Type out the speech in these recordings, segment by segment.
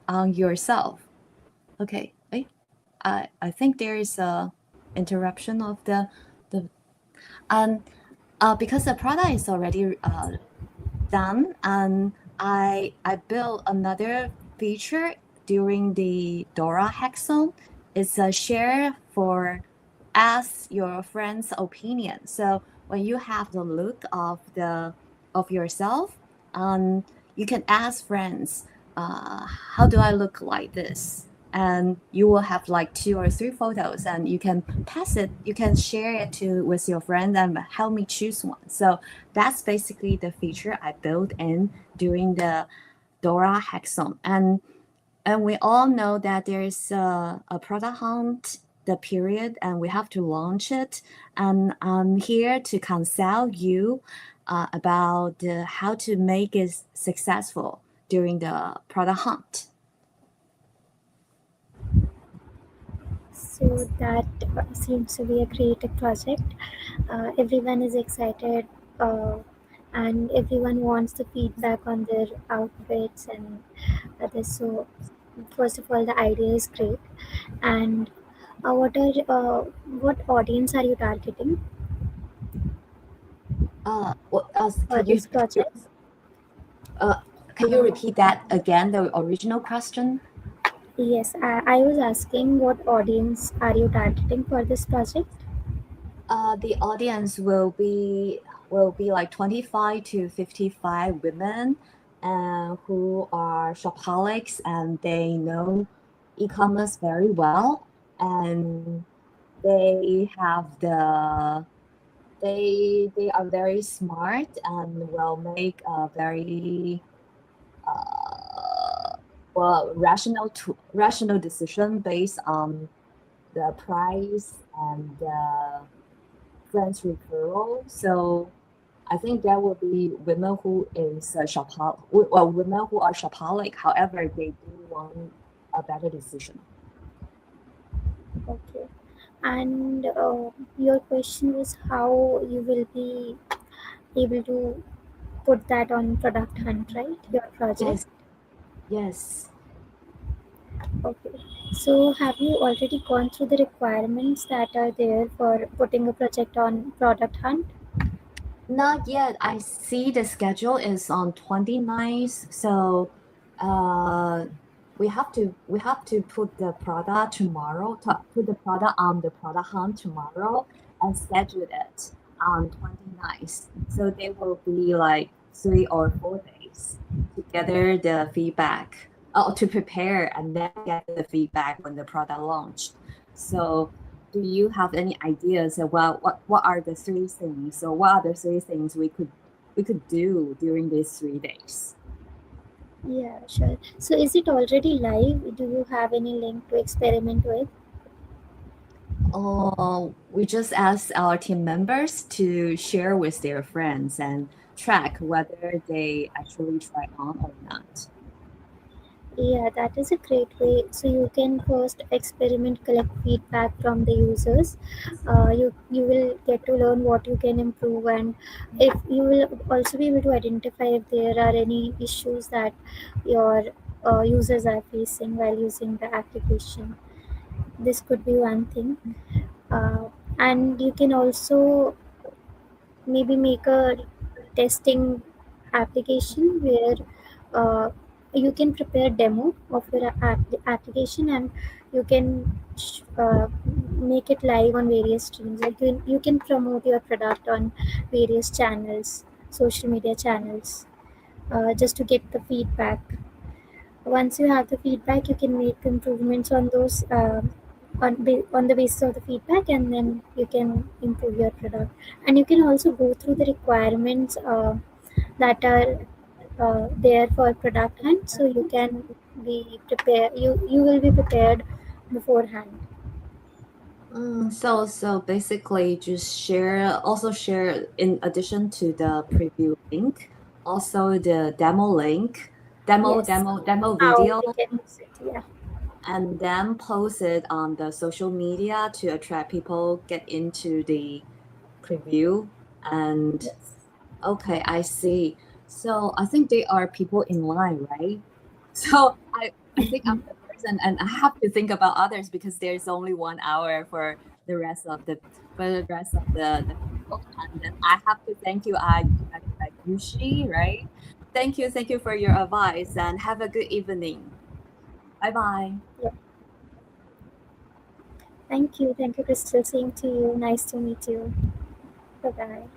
on yourself. Okay. I think there is a interruption of the um because the product is already done, and I built another feature during the Dora Hackathon. It's a share for ask your friend's opinion. So when you have the look of yourself, um, you can ask friends, how do I look like this? And you will have like 2 or 3 photos, and you can pass it. You can share it to with your friend and help me choose one. So that's basically the feature I built in during the Dora Hackathon. And we all know that there is a product hunt, the period, and we have to launch it. And I'm here to consult you about how to make it successful during the product hunt. So that seems to be a creative project. Everyone is excited, uh, and everyone wants the feedback on their outfits and others. So, first of all, the idea is great. And what audience are you targeting for Can you this project? uh, can you repeat that again? The original question. Yes, I was asking what audience are you targeting for this project? The audience will be like 25 to 55 women, who are shopaholics, and they know e-commerce very well, and they have they are very smart and will make a very rational decision based on the price and the friends referral. So I think there will be women who is women who are shopaholic. However, they do want a better decision. Okay. And your question was how you will be able to put that on Product Hunt, right? Your project. Yes, yes. Okay. So have you already gone through the requirements that are there for putting a project on Product Hunt? Not yet. I see the schedule is on 29th. So uh we have to put the product tomorrow, to put the product on the product hunt tomorrow and schedule it on 29th. So there will be like 3 or 4 days to gather the feedback, to prepare and then get the feedback when the product launched. So do you have any ideas about what are the 3 things, or what are the 3 things we could do during these 3 days? Yeah, sure. So is it already live? Do you have any link to experiment with? We just ask our team members to share with their friends and track whether they actually try on or not. Yeah, that is a great way. So you can first experiment, collect feedback from the users. You will get to learn what you can improve, and if you will also be able to identify if there are any issues that your users are facing while using the application. This could be one thing, uh, and you can also maybe make a testing application where uh, you can prepare demo of your application, and you can make it live on various streams, like you can promote your product on various channels, social media channels, just to get the feedback. Once you have the feedback, you can make improvements on those, on the basis of the feedback, and then you can improve your product. And you can also go through the requirements that are there for product hunt, so you can be prepared, you will be prepared beforehand. So basically just share in addition to the preview link, also the demo link, Yes, demo how video, we can use it. Yeah. and then post it on the social media to attract people get into the preview. And Yes. okay, I see. So I think there are people in line, right? So I think I'm the person, and I have to think about others because there's only 1 hour for the rest of the people, and then I have to thank you, Yushi, right? Thank you for your advice, and have a good evening. Bye bye. Yeah. Thank you, Crystal. Same to you. Nice to meet you. Bye bye.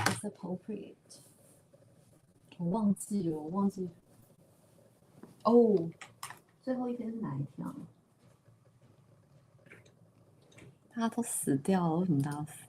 It's appropriate. 我忘记了，我忘记哦，最后一天是哪一天啊？大家都死掉了，为什么大家都死掉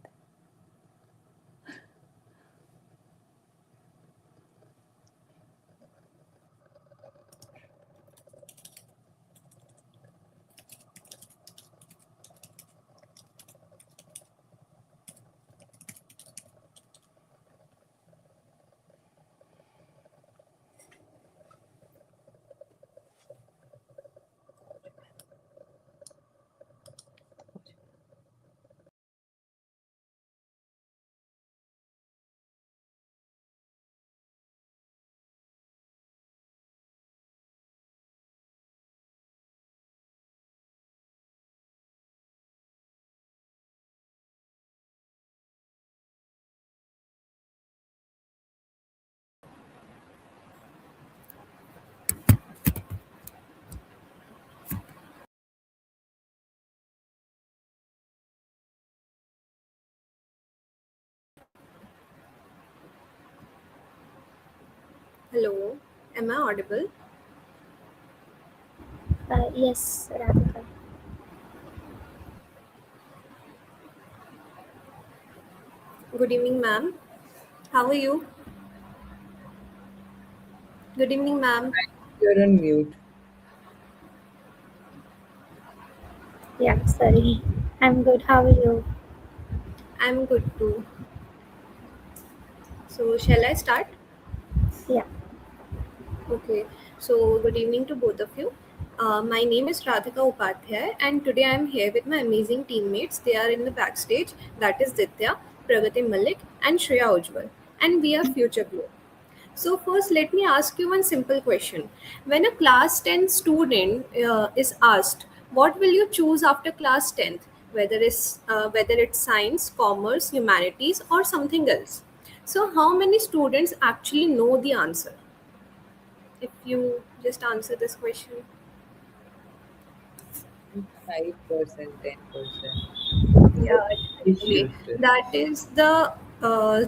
？Hello, am I audible? Yes, Radhika. Good evening, ma'am. How are you? Good evening, ma'am. You're on mute. Yeah, sorry. I'm good. How are you? I'm good too. So, shall I start? Yeah. Okay. So, good evening to both of you. My name is Radhika Upadhyay, and today I'm here with my amazing teammates. They are in the backstage. That is Ditya, Pragati Malik, and Shreya Ujjwal. And we are Future Glow. So, first, let me ask you one simple question. When a class 10 student is asked, what will you choose after class 10th? Whether it's science, commerce, humanities, or something else. So, how many students actually know the answer? If you just answer this question. 5%, 10%. Yeah, actually, Issues. that is the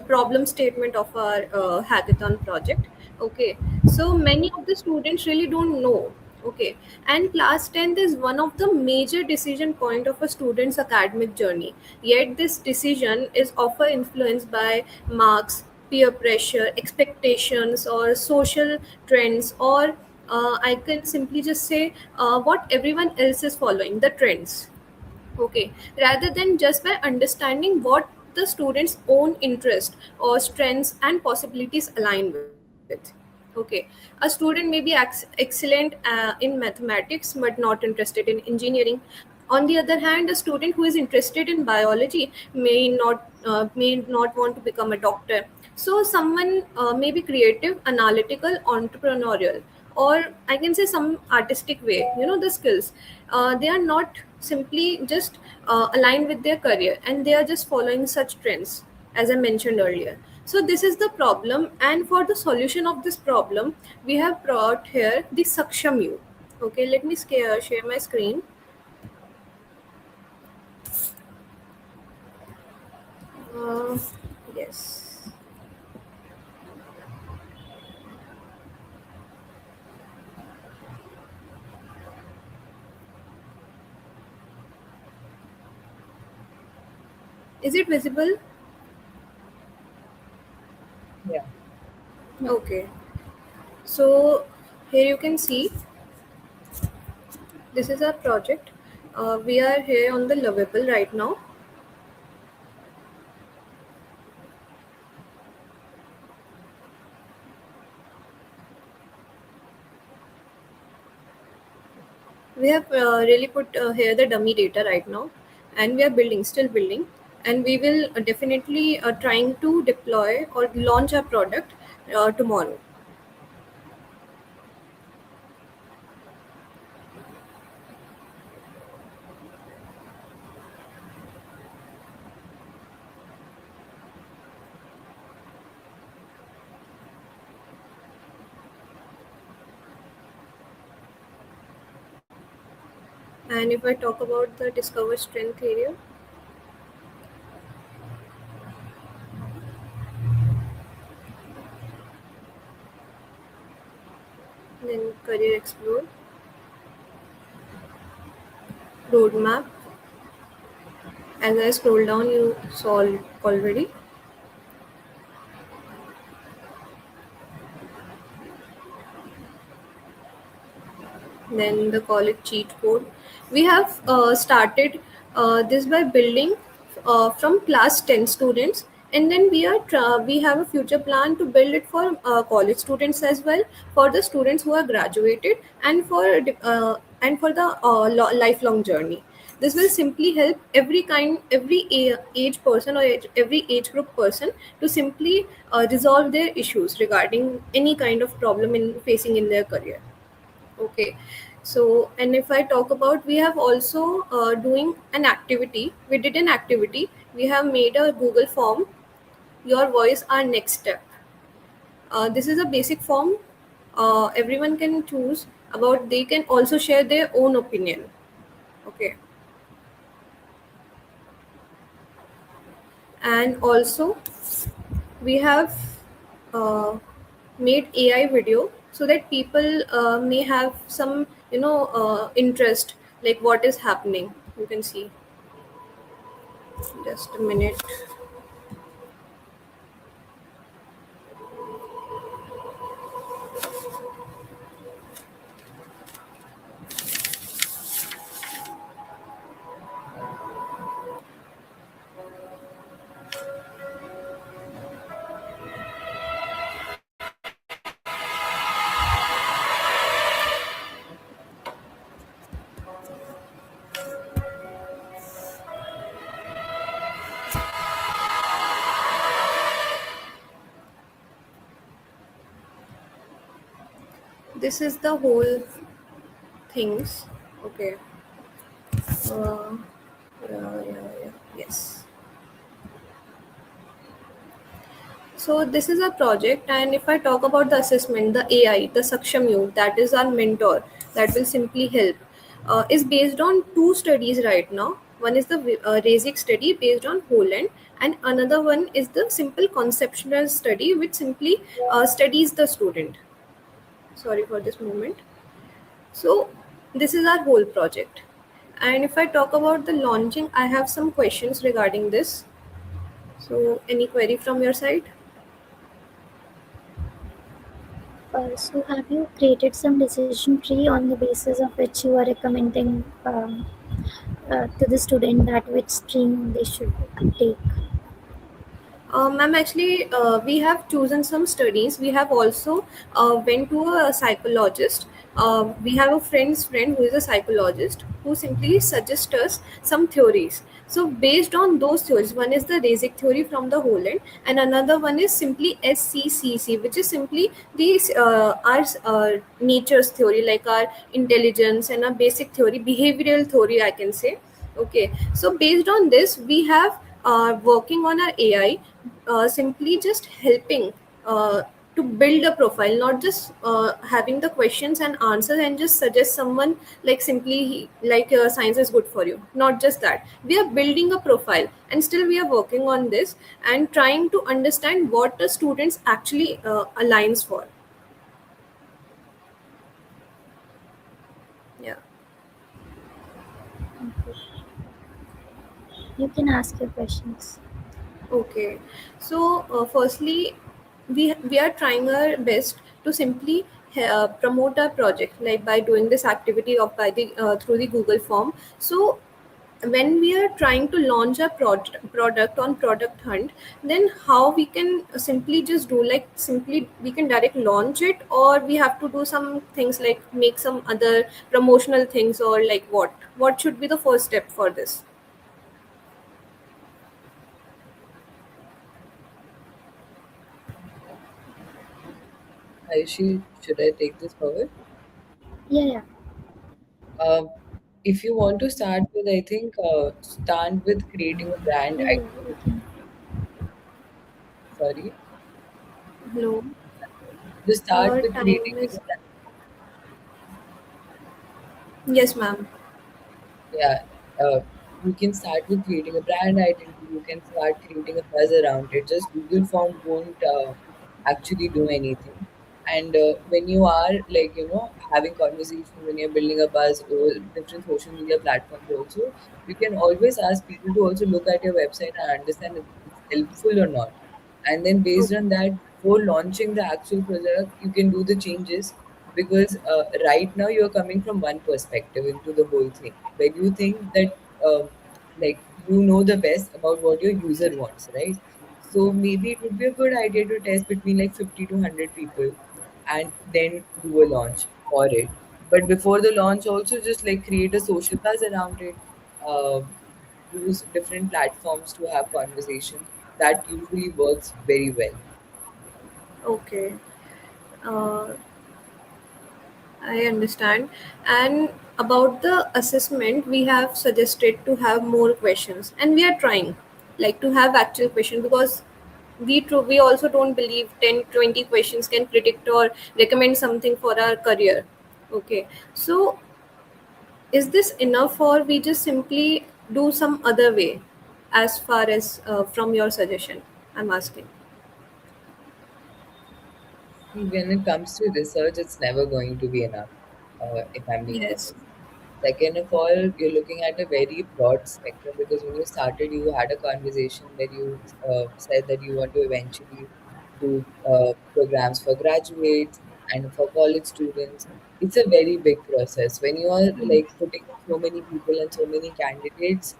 problem statement of our hackathon project. Okay, so many of the students really don't know. Okay, and class 10th is one of the major decision point of a student's academic journey. Yet this decision is often influenced by marks, peer pressure, expectations, or social trends, or I can simply just say what everyone else is following, the trends. Okay, rather than just by understanding what the student's own interest or strengths and possibilities align with. Okay, a student may be excellent in mathematics but not interested in engineering. On the other hand, a student who is interested in biology may not want to become a doctor. So someone may be creative, analytical, entrepreneurial, or I can say some artistic way. The skills. They are not simply just aligned with their career, and they are just following such trends, as I mentioned earlier. So this is the problem, and for the solution of this problem, we have brought here the Saksham U. Okay, let me share my screen. Uh, yes. Is it visible? Yeah. Okay. So here you can see this is our project. We are here on the Lovable right now. We have really put here the dummy data right now, and we are building, still building, and we will definitely trying to deploy or launch our product tomorrow. And if I talk about the discover strength area, then career explore, roadmap. As I scroll down, you saw already. Then the college cheat code. We have started this by building from class 10 students, and then we have a future plan to build it for college students as well, for the students who are graduated, and for the lifelong journey. This will simply help age person, or every age group person, to simply resolve their issues regarding any kind of problem in facing in their career. Okay. So, and if I talk about, we have also doing an activity. We did an activity. We have made a Google form. Your voice, our next step. This is a basic form. Everyone can choose about. They can also share their own opinion. Okay. And also we have uh, made AI video so that people may have some interest, like what is happening. You can see. Just a minute. This is the whole things. Okay. uh, yes. So this is our project, and if I talk about the assessment, the AI, the Saksham U, that is our mentor, that will simply help, is based on two studies right now. One is the RASIC study based on Holland, and another one is the simple conceptual study, which simply studies the student. Sorry for this moment. So this is our whole project. And if I talk about the launching, I have some questions regarding this. So any query from your side? So have you created some decision tree on the basis of which you are recommending to the student that which stream they should take? Ma'am, actually, we have chosen some studies. We have also went to a psychologist. We have a friend's friend who is a psychologist, who simply suggests us some theories. So based on those theories, one is the basic theory from the whole end, and another one is simply SCCC, which is simply these our nature's theory, like our intelligence and our basic theory, behavioral theory, I can say. Okay, so based on this, we have working on our AI, simply just helping to build a profile, not just having the questions and answers and just suggest someone like simply like science is good for you. Not just that, we are building a profile and still we are working on this and trying to understand what the students actually aligns for. Yeah. Okay. You can ask your questions. Okay, so firstly, we are trying our best to simply promote our project, like by doing this activity of by the through the Google form. So when we are trying to launch a product on product hunt, then how we can simply just do, like simply we can direct launch it, or we have to do some things like make some other promotional things, or like what should be the first step for this? Aishi, should I take this forward? Yeah, yeah. Uh, if you want to start with, I think start with creating a brand. Yeah, I yeah, you can. sorry, Hello. just start with Time creating is. a brand. Yes, ma'am. Yeah, you can start with creating a brand identity. You can start creating a buzz around it. Just Google form won't actually do anything. And when you are like having conversation, when you're building a buzz over different social media platforms, also you can always ask people to also look at your website and understand if it's helpful or not. And then based on Okay. that, before launching the actual product, you can do the changes because right now you're coming from one perspective into the whole thing where you think that like you know the best about what your user wants, right? So maybe it would be a good idea to test between like 50 to 100 people and then do a launch for it. But before the launch also just like create a social buzz around it. Use different platforms to have conversations. That usually works very well. Okay. Uh, I understand. And about the assessment, we have suggested to have more questions, and we are trying, like to have actual question, because we also don't believe 10-20 questions can predict or recommend something for our career. Okay. So is this enough, or we just simply do some other way, as far as from your suggestion? I'm asking. See, when it comes to research, it's never going to be enough, if I'm being Yes. honest. Second of all, you're looking at a very broad spectrum because when you started, you had a conversation where you said that you want to eventually do programs for graduates and for college students. It's a very big process. When you are like putting in so many people and so many candidates,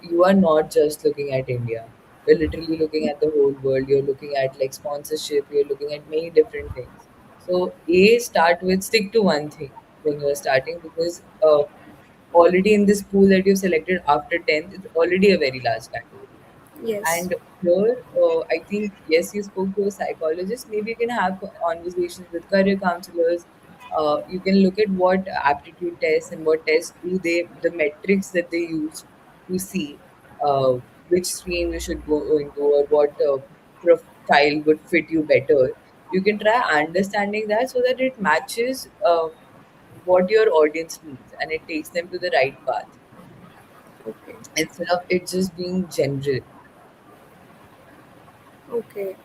you are not just looking at India. You're literally looking at the whole world. You're looking at like sponsorship. You're looking at many different things. So, start with stick to one thing when you're starting because already in this pool that you've selected after 10th, it's already a very large category. Yes. And here, I think, yes, you spoke to a psychologist. Maybe you can have conversations with career counselors. You can look at what aptitude tests and what tests do they, the metrics that they use to see uh, which stream you should go into or what profile would fit you better. You can try understanding that so that it matches what your audience needs and it takes them to the right path Okay. instead of it just being general. Okay.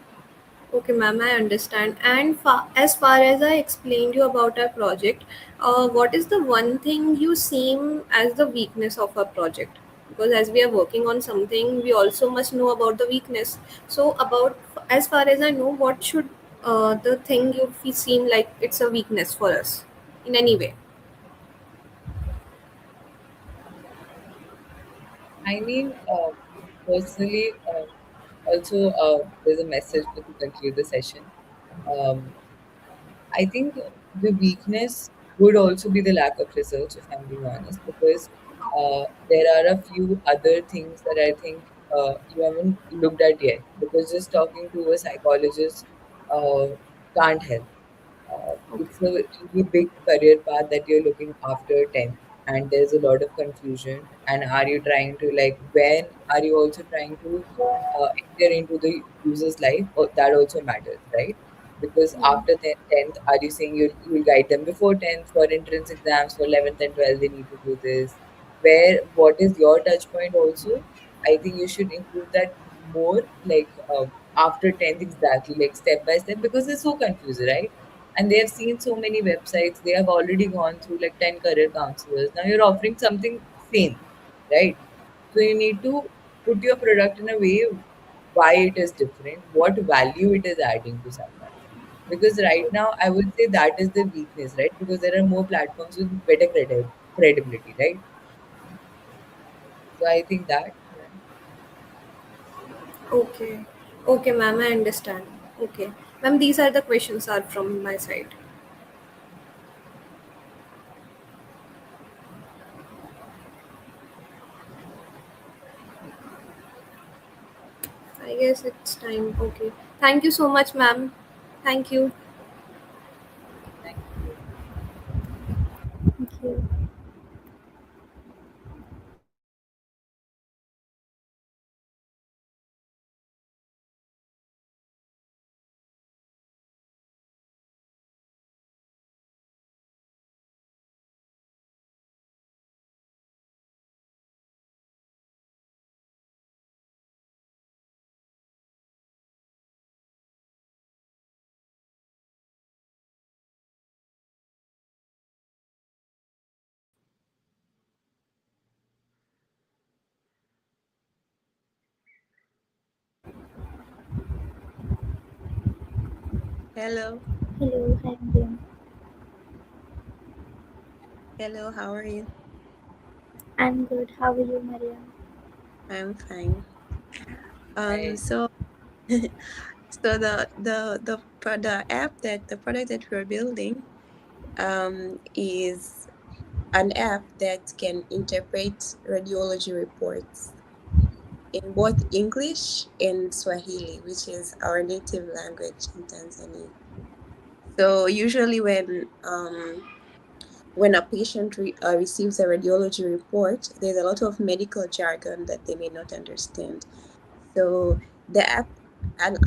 Okay, ma'am, I understand. And as far as I explained you about our project, what is the one thing you seem as the weakness of our project? Because as we are working on something, we also must know about the weakness. So, about as far as I know, what should the thing you seem like it's a weakness for us in any way? I mean, personally, also, there's a message to conclude the session. Um, I think the weakness would also be the lack of research, if I'm being honest, because there are a few other things that I think you haven't looked at yet. Because just talking to a psychologist uh, can't help. Okay. It's a really big career path that you're looking after 10th. and there's a lot of confusion, and are you trying to, like, when are you also trying to enter into the user's life, or that also matters, right? Because Yeah. after 10th, are you saying you'll guide them before 10th for entrance exams, for 11th and 12th they need to do this, where what is your touch point also? I think you should improve that more, like, after 10th, exactly, like step by step, because it's so confusing, right? And they have seen so many websites, they have already gone through like 10 career counselors, now you're offering something same, right? So you need to put your product in a way why it is different, what value it is adding to someone. Because right now I would say that is the weakness, right? Because there are more platforms with better credibility, right? So I think that, yeah. Okay. Okay, ma'am, I understand. Okay. Ma'am, these are the questions are from my side. I guess it's time. Okay. Thank you so much, ma'am. Thank you. Thank you. Thank you. Hello, Hello, hi Miriam. hello, how are you? I'm good. How are you, Mariam? I'm fine. Hi. So so the app that the product that we're building is an app that can interpret radiology reports in both English and Swahili, which is our native language in Tanzania. So usually when a patient receives a radiology report, there's a lot of medical jargon that they may not understand. So the app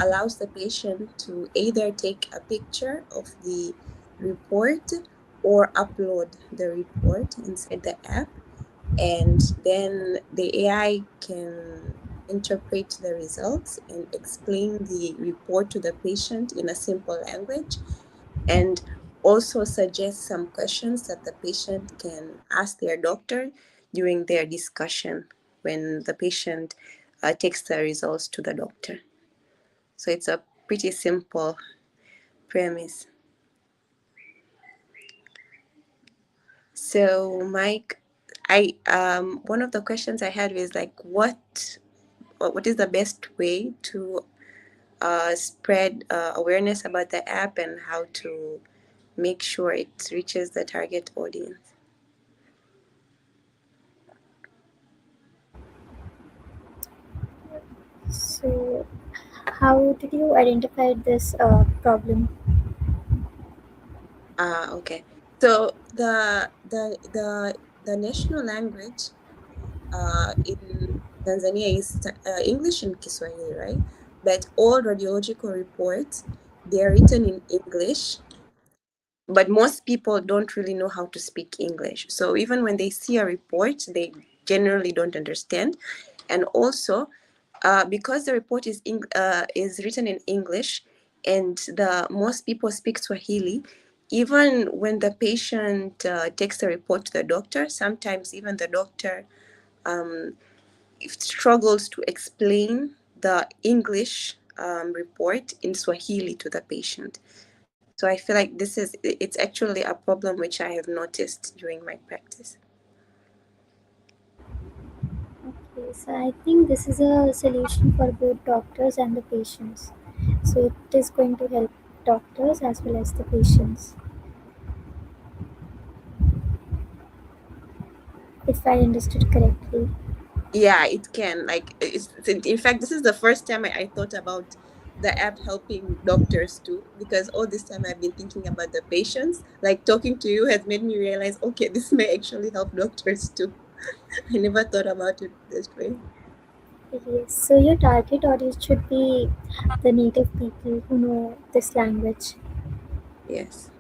allows the patient to either take a picture of the report or upload the report inside the app, and then the AI can interpret the results and explain the report to the patient in a simple language, and also suggest some questions that the patient can ask their doctor during their discussion when the patient takes the results to the doctor. So it's a pretty simple premise. So Mike, I one of the questions I had was like, what is the best way to spread awareness about the app and how to make sure it reaches the target audience? So, how did you identify this problem? Okay. So the national language in Tanzania is English and Kiswahili, right? But all radiological reports, they are written in English, but most people don't really know how to speak English. So even when they see a report, they generally don't understand. And also, because the report is written in English, and the most people speak Swahili, even when the patient takes the report to the doctor, sometimes even the doctor um, struggles to explain the English report in Swahili to the patient. So I feel like it's actually a problem which I have noticed during my practice. Okay, so I think this is a solution for both doctors and the patients. So it is going to help doctors as well as the patients, if I understood correctly. Yeah, it can. Like, in fact, this is the first time I thought about the app helping doctors too, because all this time I've been thinking about the patients. Like talking to you has made me realize, okay, this may actually help doctors too. I never thought about it this way. Yes, so your target audience should be the native people who know this language. Yes.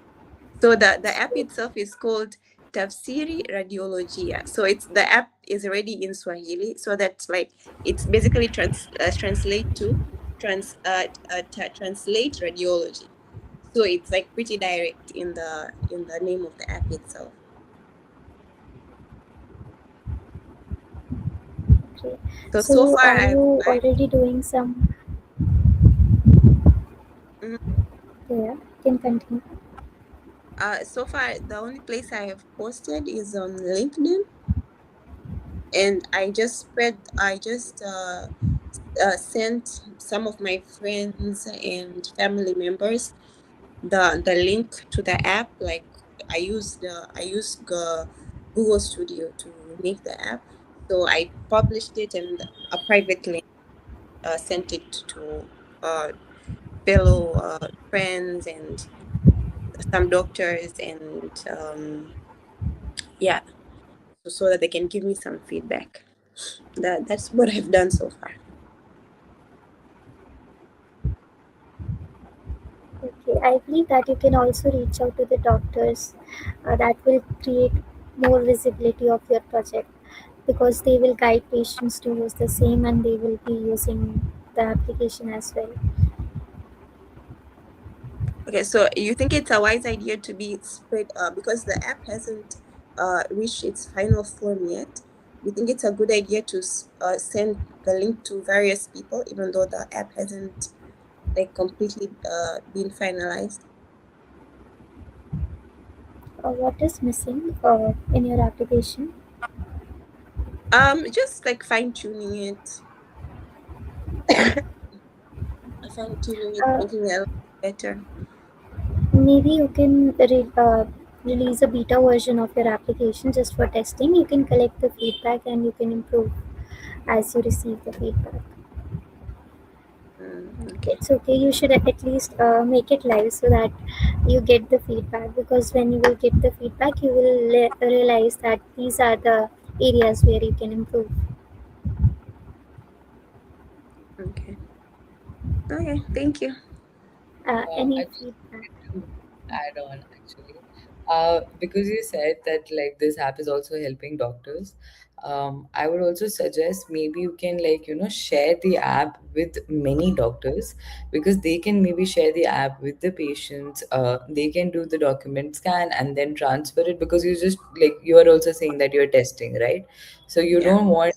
So the app itself is called Tafsiri Radiolojia. So it's the app is already in Swahili. So that's like it's basically translate radiology. So it's like pretty direct in the name of the app itself. Okay, So so far are you I already doing some? mm, Yeah, can continue. so far the only place I have posted is on LinkedIn, and I just sent some of my friends and family members the link to the app. Like I used Google Studio to make the app. So I published it and a private link, sent it to uh, fellow friends and some doctors, and yeah, so that they can give me some feedback. That's what I've done so far. Okay, I believe that you can also reach out to the doctors. That will create more visibility of your project because they will guide patients to use the same and they will be using the application as well. Okay, so you think it's a wise idea to be spread because the app hasn't reached its final form yet? You think it's a good idea to send the link to various people, even though the app hasn't like completely been finalized? What is missing in your application? Just like fine tuning it, Uh, making it a lot better. Maybe you can release a beta version of your application just for testing. You can collect the feedback and you can improve as you receive the feedback. Okay. It's okay. You should at least make it live so that you get the feedback, because when you will get the feedback, you will realize that these are the areas where you can improve. Okay. Okay. Thank you. Any I just feedback? to add on actually, because you said that like this app is also helping doctors. I would also suggest maybe you can like share the app with many doctors, because they can maybe share the app with the patients. They can do the document scan and then transfer it, because you just like you are also saying that you're testing, right? So you Yeah. don't want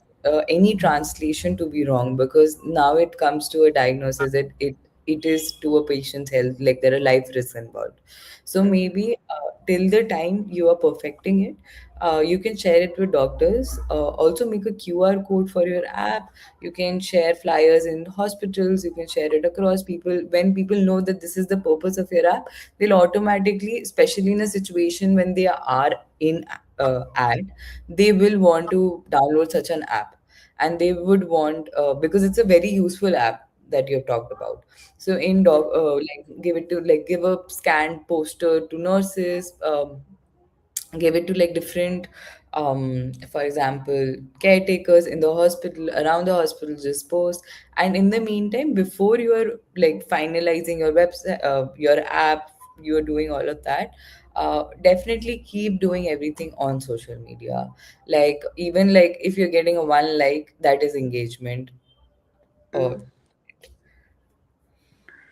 any translation to be wrong, because now it comes to a diagnosis that it is to a patient's health, like there are life risks involved. So Mm-hmm. maybe till the time you are perfecting it, you can share it with doctors. Also make a QR code for your app. You can share flyers in hospitals, you can share it across people. When people know that this is the purpose of your app, they'll automatically, especially in a situation when they are in ad, they will want to download such an app. And they would want, because it's a very useful app that you have talked about. So in like give it to like give a scanned poster to nurses, give it to like different, for example, caretakers in the hospital, around the hospital, just post. And in the meantime, before you are like finalizing your website, your app, you're doing all of that, definitely keep doing everything on social media. Like even like if you're getting a one like, that is engagement. Mm. Or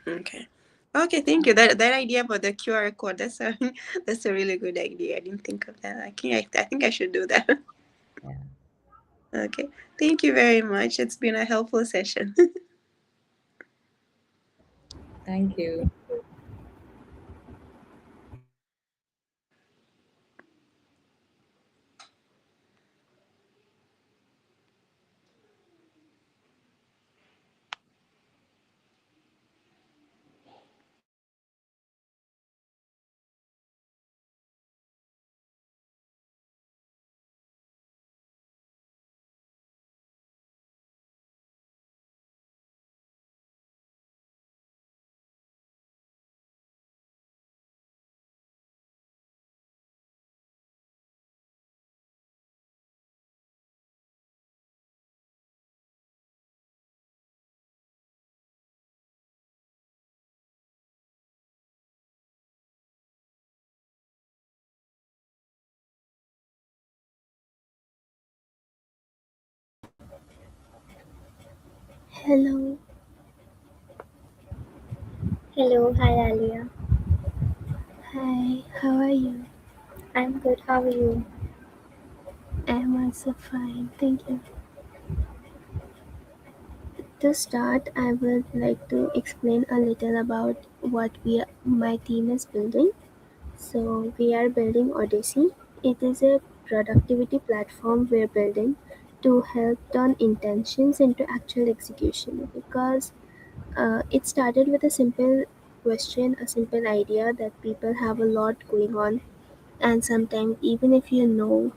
Okay. Okay, thank you. That idea about the QR code, that's a that's a really good idea. I didn't think of that. I think I should do that. yeah. Okay. Thank you very much. It's been a helpful session. Thank you. Hello, Hello, hi Alia. hi, how are you? I'm good. How are you? I'm also fine, thank you. To start, I would like to explain a little about what my team is building. So, we are building Odyssey. It is a productivity platform we're building to help turn intentions into actual execution because it started with a simple question, a simple idea that people have a lot going on, and sometimes even if you know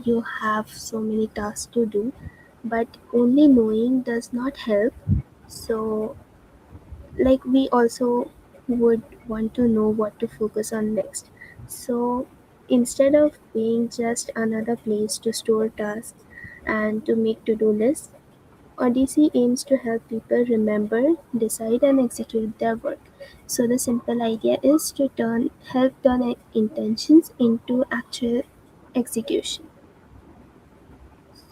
you have so many tasks to do, but only knowing does not help. So like we also would want to know what to focus on next. So instead of being just another place to store tasks and to make to-do lists, Odyssey aims to help people remember, decide, and execute their work. So the simple idea is to help turn intentions into actual execution.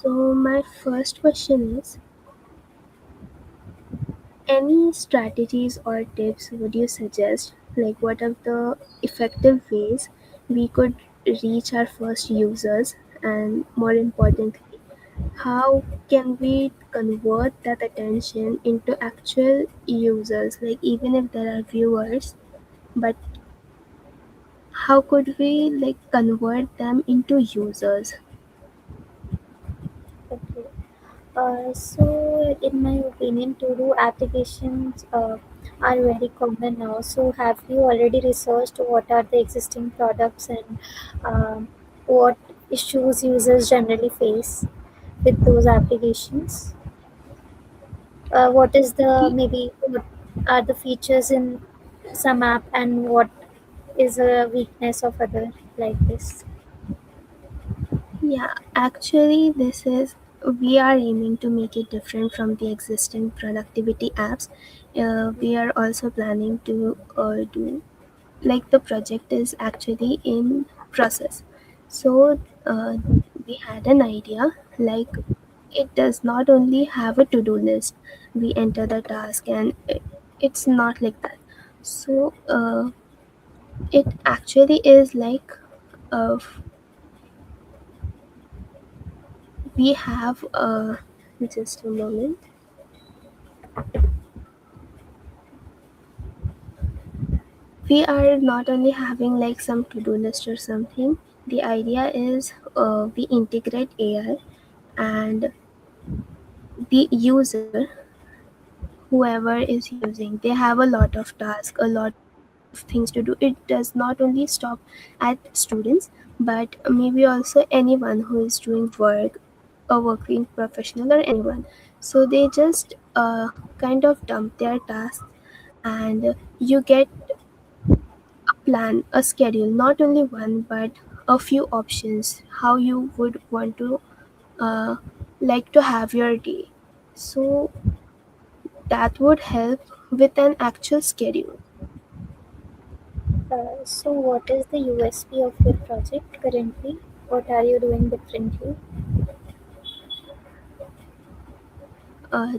So my first question is, any strategies or tips would you suggest? Like what are the effective ways we could reach our first users, and more importantly, how can we convert that attention into actual users, like even if there are viewers, but how could we like convert them into users? Okay. So, in my opinion, to-do applications are very common now. So, have you already researched what are the existing products and what issues users generally face with those applications? What is the Ye- maybe what are the features in some app and what is a weakness of other like this? yeah, actually this is, we are aiming to make it different from the existing productivity apps. We are also planning to do, like the project is actually in process. So we had an idea, like it does not only have a to-do list, we enter the task and it's not like that. So it actually is like, uh, we have just a moment, we are not only having like some to-do list or something. The idea is we integrate AI, and the user, whoever is using, they have a lot of tasks, a lot of things to do. It does not only stop at students, but maybe also anyone who is doing work, a working professional or anyone. So they just kind of dump their tasks, and you get a plan, a schedule, not only one but a few options how you would want to uh, like to have your day. So that would help with an actual schedule. So, what is the USP of your project currently? What are you doing differently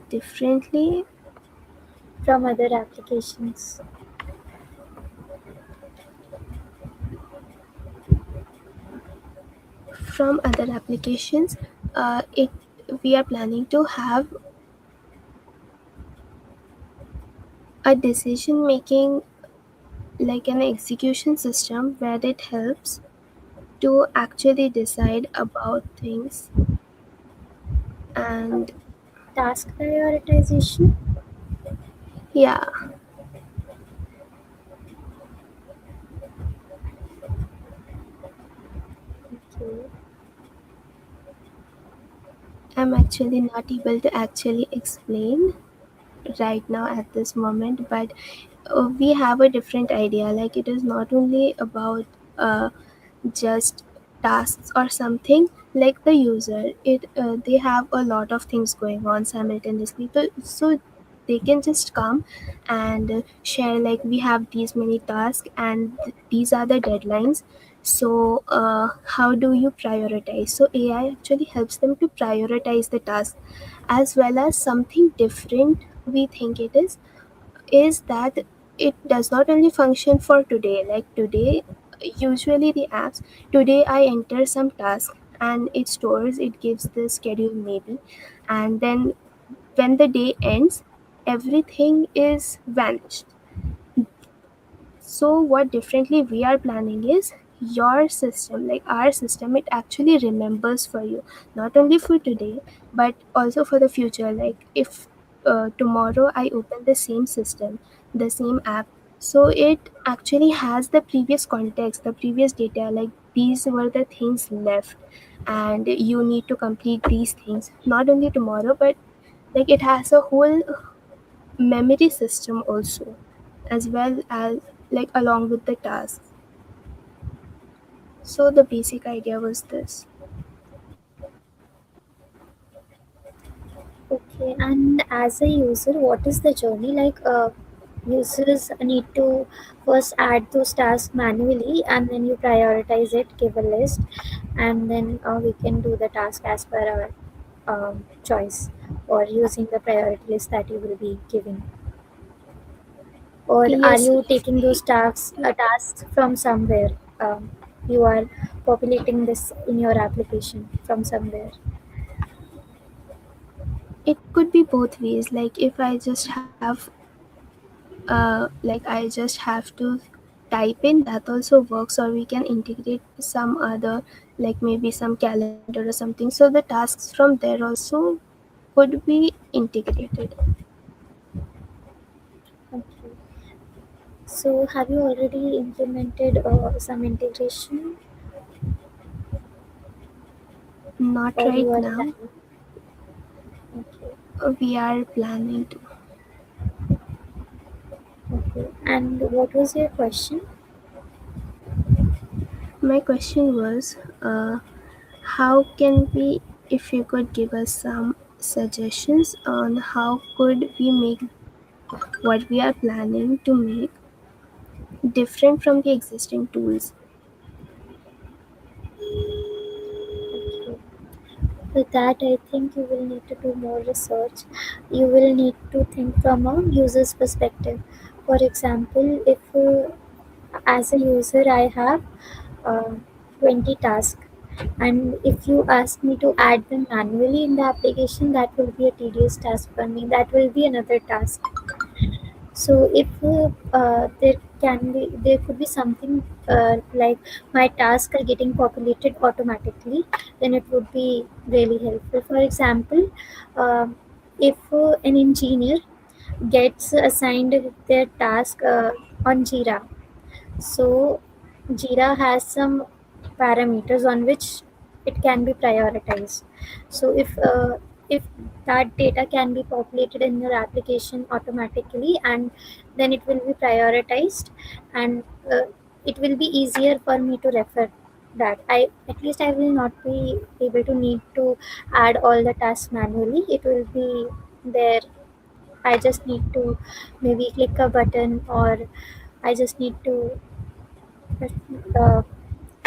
Differently from other applications? from other applications, it we are planning to have a decision making, like an execution system where it helps to actually decide about things. Uh, And Task prioritization? yeah, Okay. I'm actually not able to actually explain right now at this moment, but we have a different idea. Like it is not only about just tasks or something. Like the user, it they have a lot of things going on simultaneously, so they can just come and share, like we have these many tasks and these are the deadlines. So how do you prioritize? So AI actually helps them to prioritize the task, as well as something different we think it is that it does not only function for today. Like today, usually the apps, today I enter some task and it stores, it gives the schedule maybe, and then when the day ends, everything is vanished. So what differently we are planning is your system, like our system, it actually remembers for you, not only for today, but also for the future. Like if tomorrow I open the same system, the same app, so it actually has the previous context, the previous data, like these were the things left and you need to complete these things, not only tomorrow, but like it has a whole memory system also, as well as like along with the task. So the basic idea was this. Okay, and as a user, what is the journey like? Users need to first add those tasks manually, and then you prioritize it, give a list, and then we can do the task as per our choice, or using the priority list that you will be giving. Or are Yes, you if taking those we, tasks from somewhere? You are populating this in your application from somewhere. it could be both ways. Like if I just have like I just have to type in, that also works, or we can integrate some other, like maybe some calendar or something, so the tasks from there also could be integrated. Okay. So have you already implemented some integration, Not or right you are now. planning? Okay. We are planning to. Okay. And what was your question? My question was, how can we, if you could give us some suggestions on how could we make what we are planning to make different from the existing tools? Okay. With that, I think you will need to do more research. You will need to think from a user's perspective. For example, if as a user I have uh, 20 tasks, and if you ask me to add them manually in the application, that will be a tedious task for me. That will be another task. So if there could be something like my tasks are getting populated automatically, then it would be really helpful. For example, if an engineer gets assigned their task on Jira, so Jira has some parameters on which it can be prioritized. So if that data can be populated in your application automatically, and then it will be prioritized, and it will be easier for me to refer that. I at least I will not be able to need to add all the tasks manually. It will be there. I just need to maybe click a button, or I just need to uh,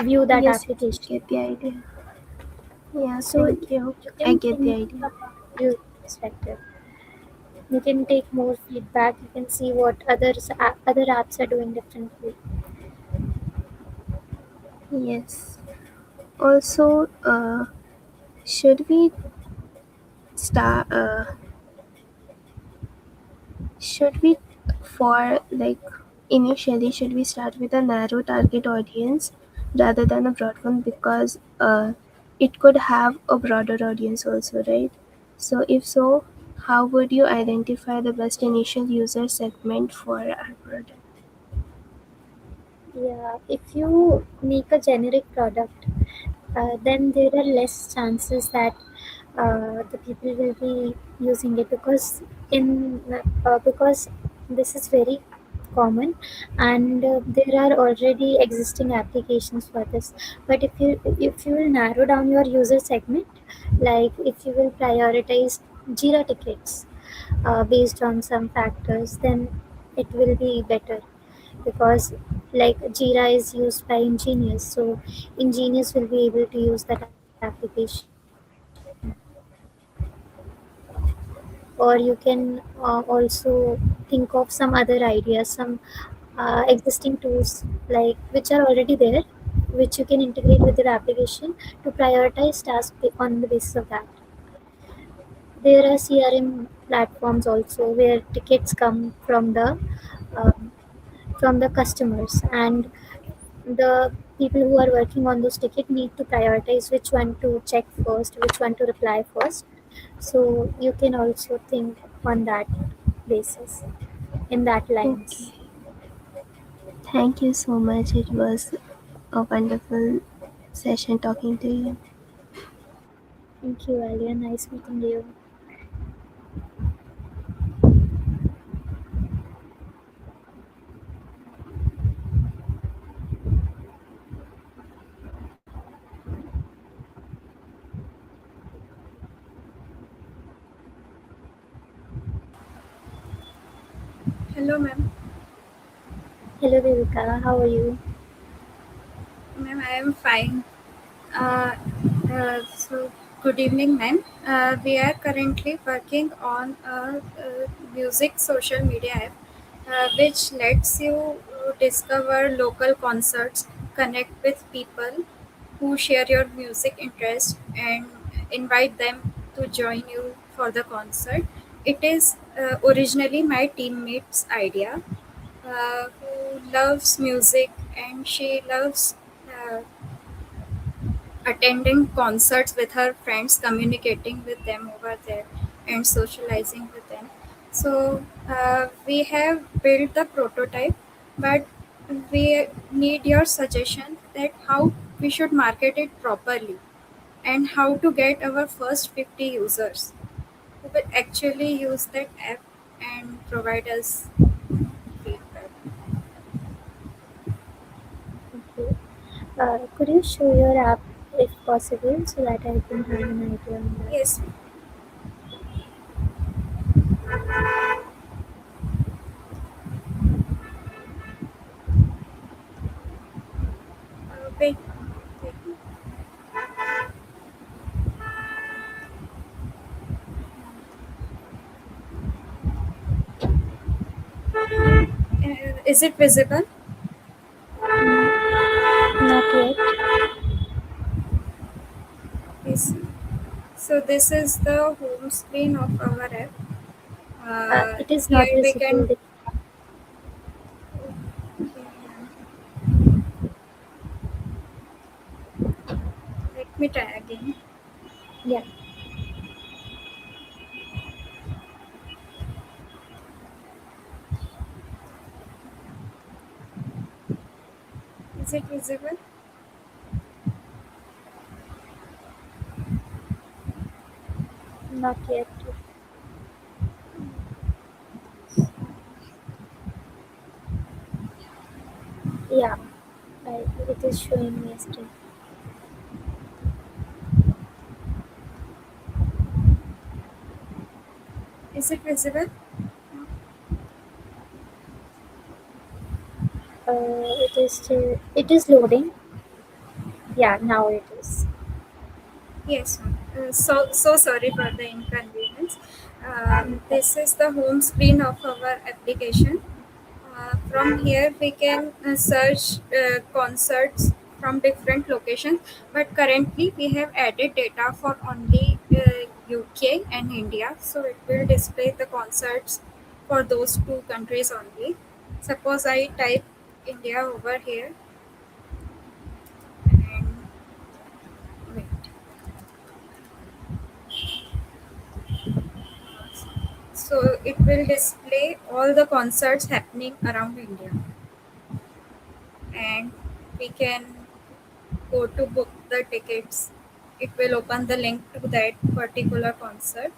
view that Yes, yes, I application. get the idea. Yeah, So thank you. you I can get the think idea. from a user perspective. You can take more feedback. You can see what other apps are doing differently. Yes. Also, should we start? Should we, for like initially, should we start with a narrow target audience rather than a broad one, because it could have a broader audience also, right? So if so, how would you identify the best initial user segment for our product? Yeah, if you make a generic product, then there are less chances that the people will be using it, because this is very common, and there are already existing applications for this. But if you will narrow down your user segment, like if you will prioritize Jira tickets based on some factors, then it will be better, because like Jira is used by engineers, so engineers will be able to use that application. or you can also think of some other ideas, some existing tools like which are already there, which you can integrate with your application to prioritize tasks on the basis of that. There are CRM platforms also where tickets come um, from the customers, and the people who are working on those tickets need to prioritize which one to check first, which one to reply first. So you can also think on that basis, in that lines. Okay. Thank you so much. It was a wonderful session talking to you. Thank you, Alia. Nice meeting you. Hello, ma'am. Hello, Devika. How are you? Ma'am, I am fine. Uh, so, good evening, ma'am. We are currently working on a music social media app which lets you discover local concerts, connect with people who share your music interest, and invite them to join you for the concert. It is originally my teammate's idea, who loves music, and she loves attending concerts with her friends, communicating with them over there, and socializing with them. So we have built the prototype, but we need your suggestion that how we should market it properly and how to get our first 50 users who will actually use that app and provide us feedback. Okay. Could you show your app if possible so that I can have an idea on that? Yes, wait, wait. Is it visible? Not yet. Yes. So this is the home screen of our app. It is not Here we visible. can, let me try again. Yeah, Is it visible? not yet. Yeah, it is showing me still. Is it visible? It is still. It is loading. Yeah, now it is. Yes, ma'am. So sorry for the inconvenience. Okay. This is the home screen of our application. From here, we can search concerts from different locations. But currently, we have added data for only UK and India, so it will display the concerts for those two countries only. Suppose I type India over here and wait. So it will display all the concerts happening around India, and we can go to book the tickets. It will open the link to that particular concert.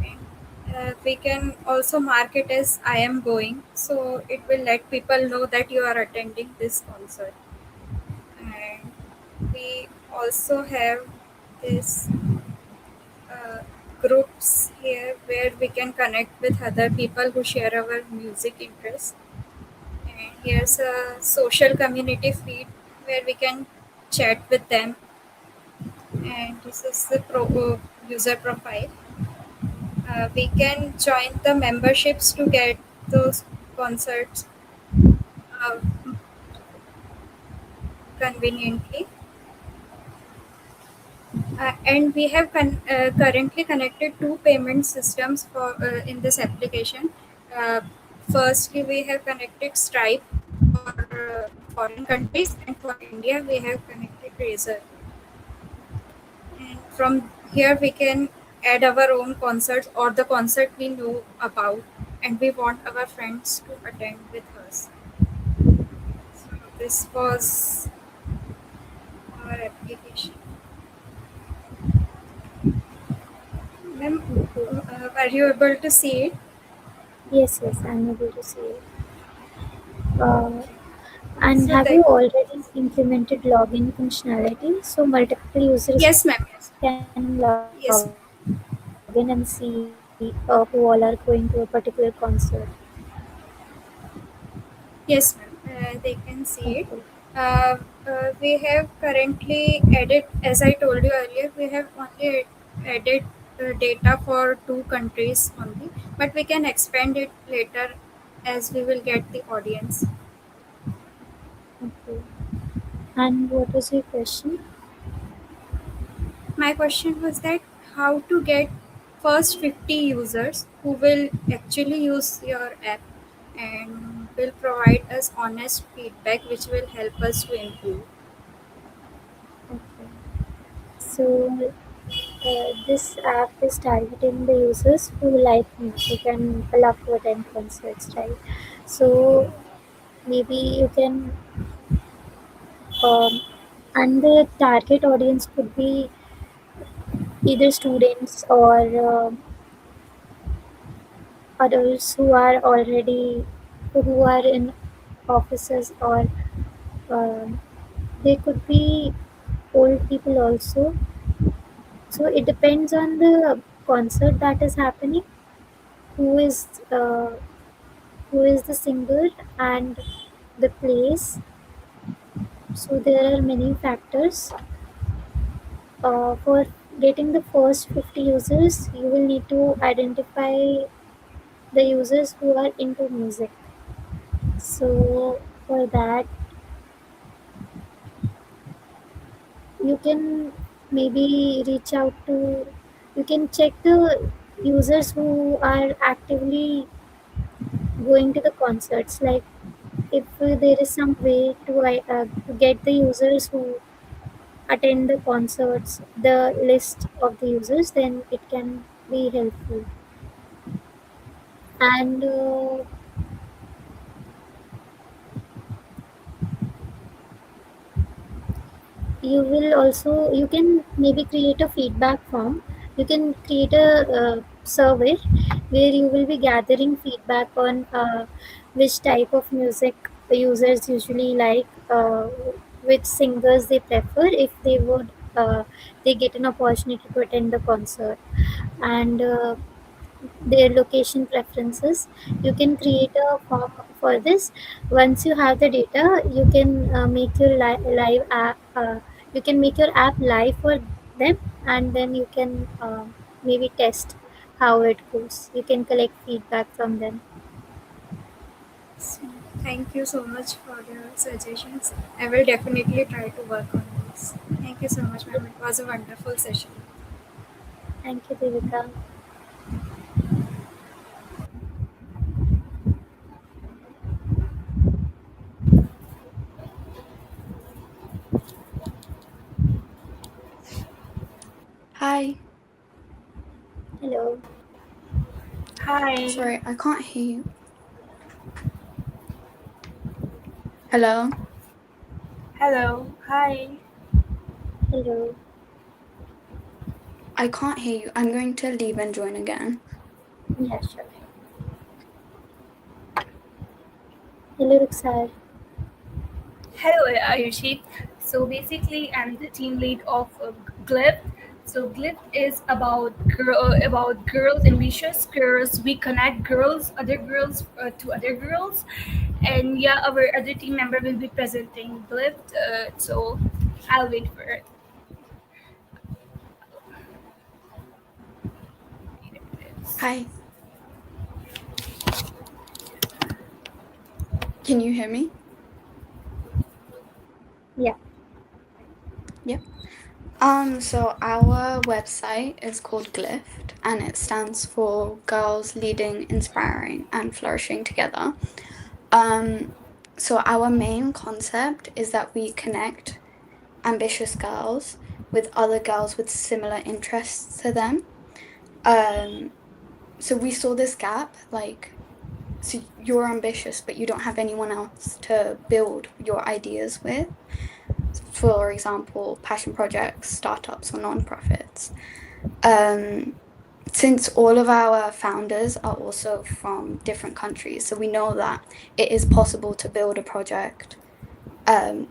And, we can also mark it as I am going, so it will let people know that you are attending this concert. And we also have this uh, groups here where we can connect with other people who share our music interests. And here's a social community feed where we can chat with them. And this is the user profile. We can join the memberships to get those concerts uh, conveniently. And we have currently connected two payment systems for in this application. Uh, Firstly, we have connected Stripe for foreign countries, and for India, we have connected Razer. And from here, we can add our own concerts or the concert we know about, and we want our friends to attend with us. So this was our application. Ma'am, Okay. were you able to see it? Yes, yes, I'm able to see it. Uh, and So have that you already implemented login functionality so multiple users yes, ma'am. Yes, can log in and yes, see who all are going to a particular concert? yes, ma'am. They can see it. Okay. We have currently added, as I told you earlier, we have only added data for two countries only, but we can expand it later as we will get the audience. Okay. And what was your question? My question was that how to get first 50 users who will actually use your app and will provide us honest feedback which will help us to improve. Okay. So this app is targeting the users who like music and love to attend concerts, right? So maybe you can, um, and the target audience could be either students or adults who are already who are in offices, or um, they could be old people also. So it depends on the concert that is happening, who is uh, who is the singer and the place. So there are many factors. For getting the first 50 users, you will need to identify the users who are into music. So for that, you can maybe reach out to, you can check the users who are actively going to the concerts. Like if there is some way to get the users who attend the concerts, the list of the users, then it can be helpful. And you will also, you can maybe create a feedback form. You can create a survey where you will be gathering feedback on which type of music the users usually like, which singers they prefer if they would they get an opportunity to attend the concert, and their location preferences. You can create a form for this. Once you have the data, you can make your live app. You can make your app live for them, and then you can maybe test how it goes. You can collect feedback from them. So, thank you so much for your suggestions. I will definitely try to work on this. Thank you so much, ma'am. It was a wonderful session. Thank you, Devika. Hi. Hello. Hi. Sorry, I can't hear you. Hello? Hello. Hi. Hello. I can't hear you. I'm going to leave and join again. Yeah, sure. Hello, Ruxar. Hello, Ayushi. So basically, I'm the team lead of Glyph. So Glyph is about girls, ambitious girls. We connect other girls to other girls, and yeah, our other team member will be presenting Glyph. So I'll wait for it. Hi. Can you hear me? Yeah. Yep. So our website is called Glyft, and it stands for Girls Leading, Inspiring, and Flourishing Together. Um, so our main concept is that we connect ambitious girls with other girls with similar interests to them. Um, so we saw this gap, like, so you're ambitious, but you don't have anyone else to build your ideas with. For example, passion projects, startups, or nonprofits. Um, since all of our founders are also from different countries, so we know that it is possible to build a project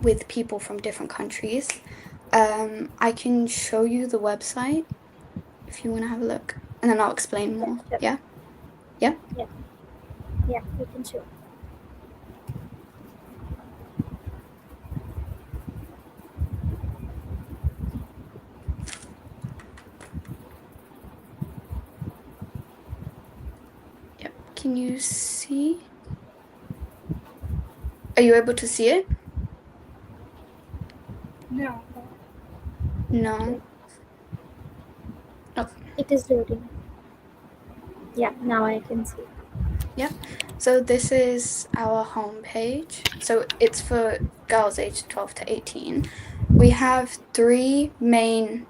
with people from different countries. I can show you the website if you want to have a look, and then I'll explain Yeah, more. sure. Yeah? Yeah? Yeah. Yeah, you can show. Yep. Can you see? Are you able to see it? No. Not No. yet. Oh, It is loading. Yeah, now I can see. yep. So this is our homepage. So it's for girls aged 12 to 18. We have three main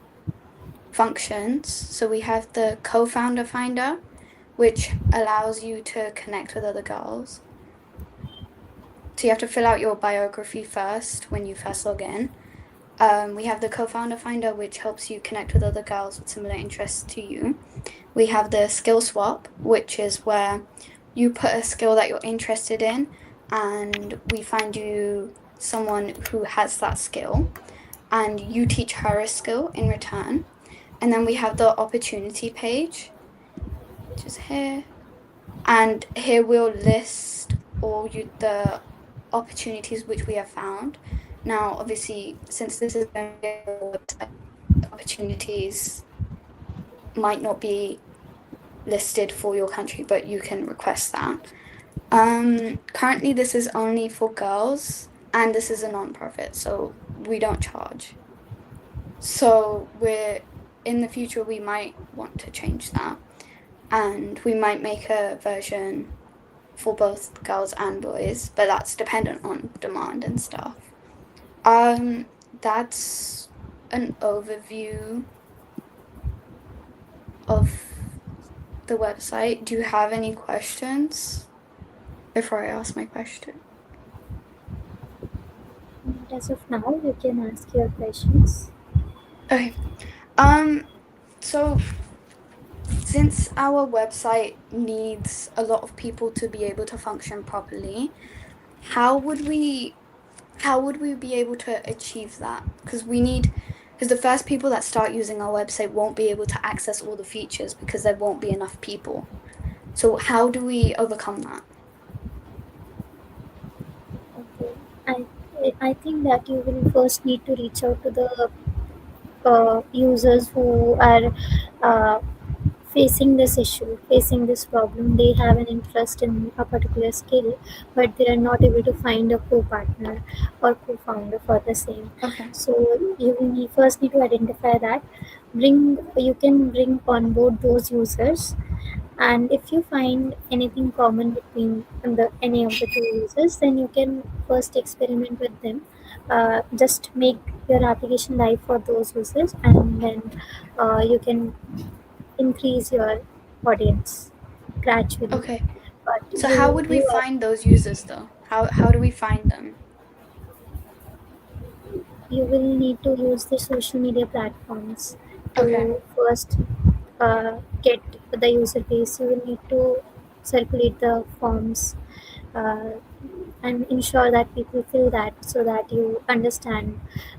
functions. So we have the co-founder finder, which allows you to connect with other girls. So you have to fill out your biography first when you first log in. We have the co-founder finder, which helps you connect with other girls with similar interests to you. We have the skill swap, which is where you put a skill that you're interested in, and we find you someone who has that skill, and you teach her a skill in return. And then we have the opportunity page, which is here. And here we'll list the opportunities which we have found. Now, obviously, since this is going to be a website, opportunities might not be listed for your country, but you can request that. Currently, this is only for girls, and this is a non-profit, so we don't charge. So we're in the future we might want to change that, and we might make a version for both girls and boys, but that's dependent on demand and stuff. That's an overview of the website. Do you have any questions before I ask my question? As of now, you can ask your questions. Okay. Um, so since our website needs a lot of people to be able to function properly, how would we how would we be able to achieve that? Because the first people that start using our website won't be able to access all the features because there won't be enough people. So how do we overcome that? Okay. I I think that you will first need to reach out to the users who are uh, facing this issue, facing this problem. They have an interest in a particular skill, but they are not able to find a co-partner or co-founder for the same. Okay. So you will first need to identify that. You can bring on board those users, and if you find anything common between any of the two users, then you can first experiment with them. Just make your application live for those users, and then you can increase your audience gradually. Okay. But So how would we find those users though? How do we find them? you will need to use the social media platforms Okay. to first get the user base. You will need to circulate the forms, uh, and ensure that people fill that, so that you understand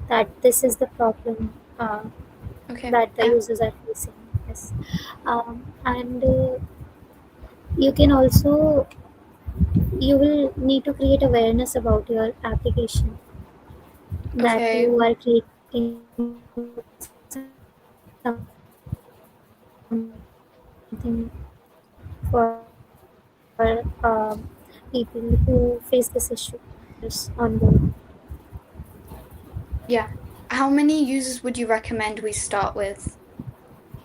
that this is the problem Okay. that the And users are facing. Yes. And you can also you will need to create awareness about your application, that okay. you are creating something new, that you are for people who face this issue. On board. Yeah. How many users would you recommend we start with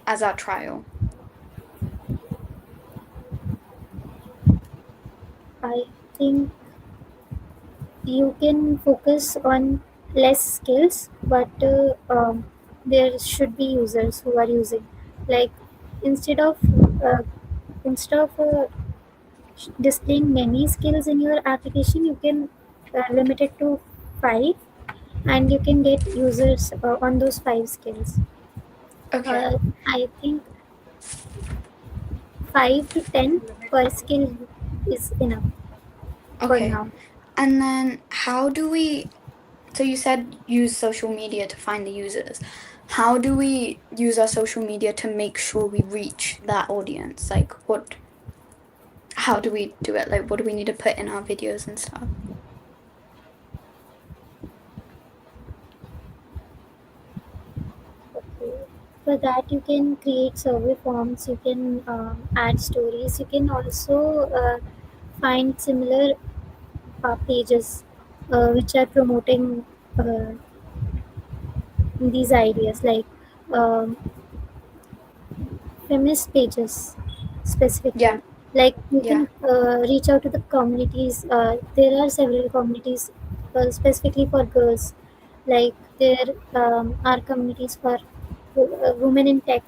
as our trial? I think you can focus on less skills, but there should be users who are using. Like instead of uh, instead of displaying many skills in your application, you can limit it to five, and you can get users on those five skills. Okay. I think 5 to 10 per skill is enough for Okay. now. And then how do we, so you said use social media to find the users. How do we use our social media to make sure we reach that audience? Like how do we do it? Like what do we need to put in our videos and stuff? Okay. For that, you can create survey forms. You can add stories. You can also find similar pages which are promoting uh, these ideas, like um, feminist pages specifically. Yeah. Like you Yeah. can reach out to the communities. There are several communities specifically for girls. Like there are communities for women in tech,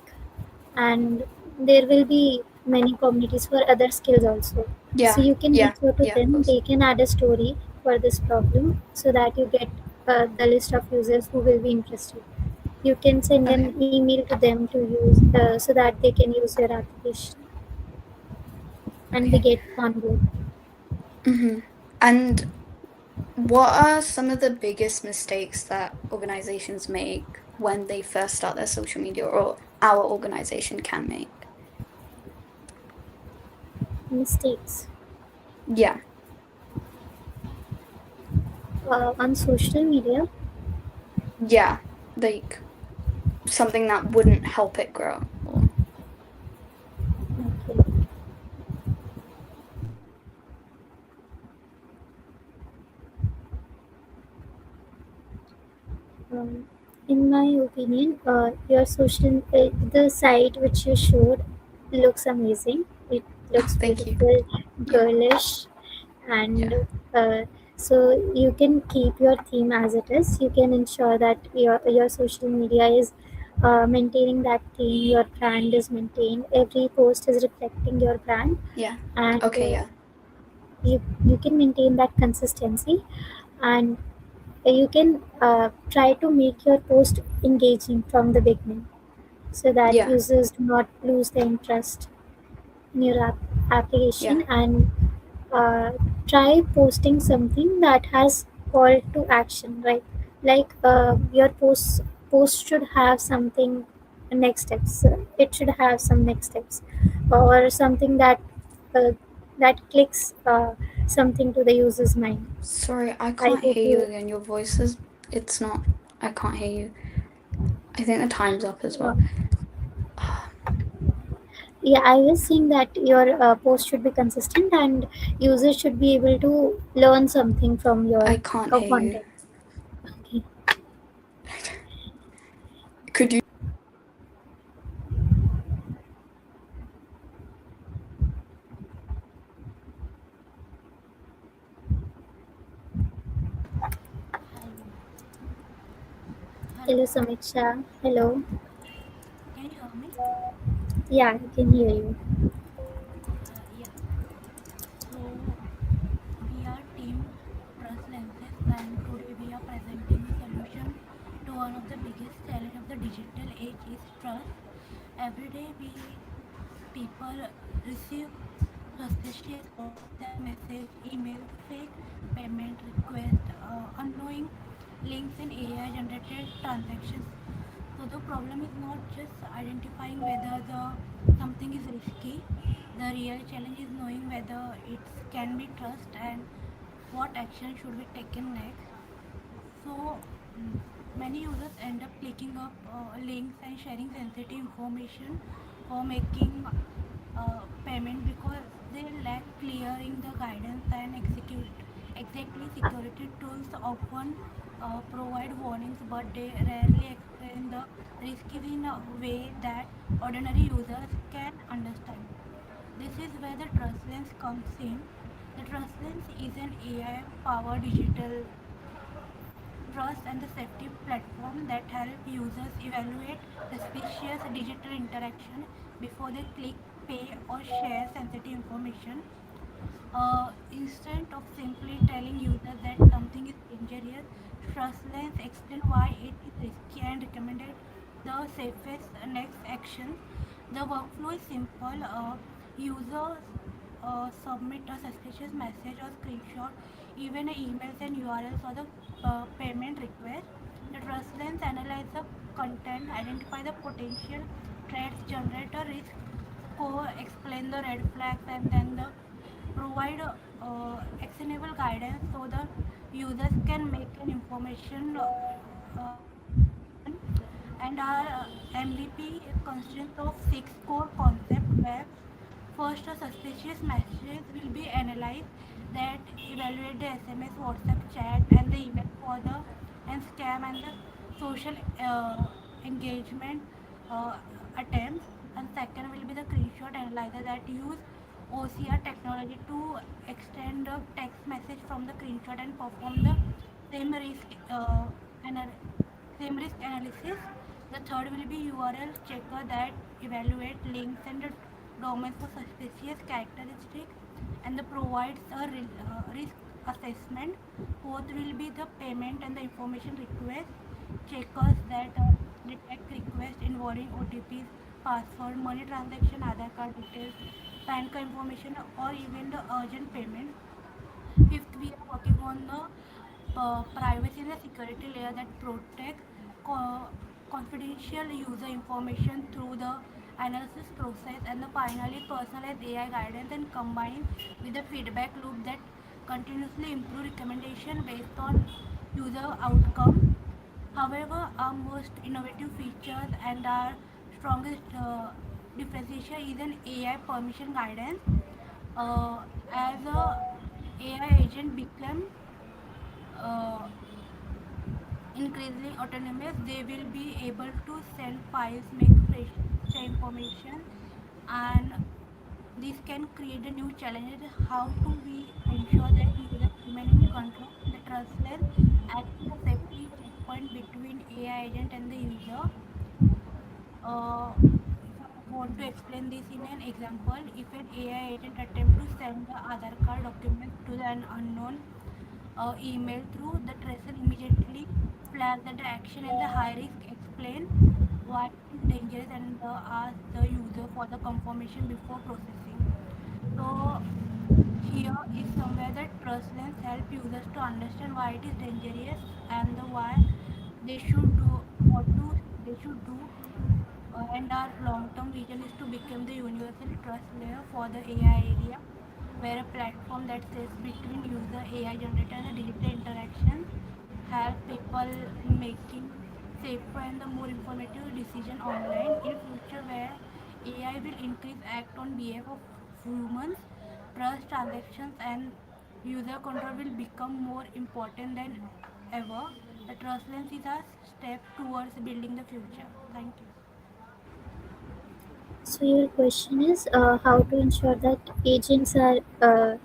and there will be many communities for other skills also. So Yeah. you can Yeah. reach out to Yeah, of them. course. They can add a story for this problem, so that you get the list of users who will be interested. You can send Okay. an email to them to use so that they can use your application and they Okay. get on board. And what are some of the biggest mistakes that organizations make when they first start their social media or our organization can make? Mistakes Yeah. on social media. Yeah. Like something that wouldn't help it grow. Or Okay. In my opinion, the site which you showed looks amazing. It oh, looks thank you. beautiful, Yeah. girlish, and Yeah. uh, so you can keep your theme as it is. You can ensure that your social media is maintaining that theme. Your brand is maintained. Every post is reflecting your brand, Yeah. and Okay, yeah. you can maintain that consistency, and you can try to make your post engaging from the beginning, so that Yeah. users do not lose the interest in your application, Yeah. and uh, try posting something that has call to action, right? Like your post should have something next steps. It should have some next steps, or something uh, that clicks something to the user's mind. Sorry, I I can't hope hear you you again. Your voice is, it's not, I can't hear you. I think the time's up as uh, well. Yeah, I was saying that your post should be consistent, and users should be able to learn something from I your can't hear you. content. Okay. Could you? Hello, Hello, Samiksha. Hello. can you hear me? Yeah, I can hear you. Yeah. So we are Team Trust Lenses, and today we are presenting a solution to one of the biggest challenge of the digital age is trust. Every day we people receive suspicious WhatsApp message, email, fake payment request, unknowing links in AI generated transactions. So the problem is not just identifying whether the something is risky. The real challenge is knowing whether it can be trusted and what action should be taken next. So many users end up clicking up links and sharing sensitive information or making payment because they lack clearing the guidance and execute exactly security tools often provide warnings but they rarely explain the risks in a way that ordinary users can understand. This is where the trust lens comes in. The trust lens is an AI powered digital trust and the safety platform that help users evaluate suspicious digital interaction before they click, pay, or share sensitive information. Instead of simply telling users that something is dangerous, Trustless explain why it is risky and recommended the safest next action. The workflow is simple. Users submit a suspicious message or screenshot, even emails and URLs or the payment request. The Trustless analyze the content, identify the potential threats, generate a risk score, explain the red flags, and then the provide actionable guidance so the users can make an information decision. And our MVP consists of six core concepts where first a suspicious message will be analyzed that evaluate the SMS, WhatsApp chat and the email for the and scam and the social engagement uh, attempts. And second will be the screenshot analyzer that use OCR technology to extend the text message from the screenshot and perform the same anal- same risk analysis. The third will be URL checker that evaluate links and the domains for suspicious characteristics and the provides a risk assessment. Fourth will be the payment and the information request checkers that detect requests involving OTPs, password, money transaction, Aadhaar card details, PAN card information, or even the urgent payment. Fifth, we are working on the privacy and the security layer that protects confidential user information through the analysis process. And the finally personalized AI guidance and combined with the feedback loop that continuously improve recommendation based on user outcome. However, our most innovative features and our strongest differentiation is an AI permission guidance. As a AI agent become uh, increasingly autonomous, they will be able to send files, make pressure, share information, and this can create a new challenge. How do we ensure that users remain in control? The trustless acts as a safety checkpoint between AI agent and the user. If I want to explain this in an example, if an AI agent attempt to send the Aadhaar card document to an unknown email through, the tracer immediately flag that the action is a high risk, explain why it is dangerous, and ask the user for the confirmation before processing. So here is somewhere that trust lens help users to understand why it is dangerous and the why they should do what to they should do. And our long-term vision is to become the universal trust layer for the AI area, where a platform that sits between user, AI generator, and the digital interaction help people in making safer and the more informative decision online. In future, where AI will increase act on behalf of humans, trust transactions and user control will become more important than ever. The trust lens is a step towards building the future. Thank you. So your question is how to ensure that agents are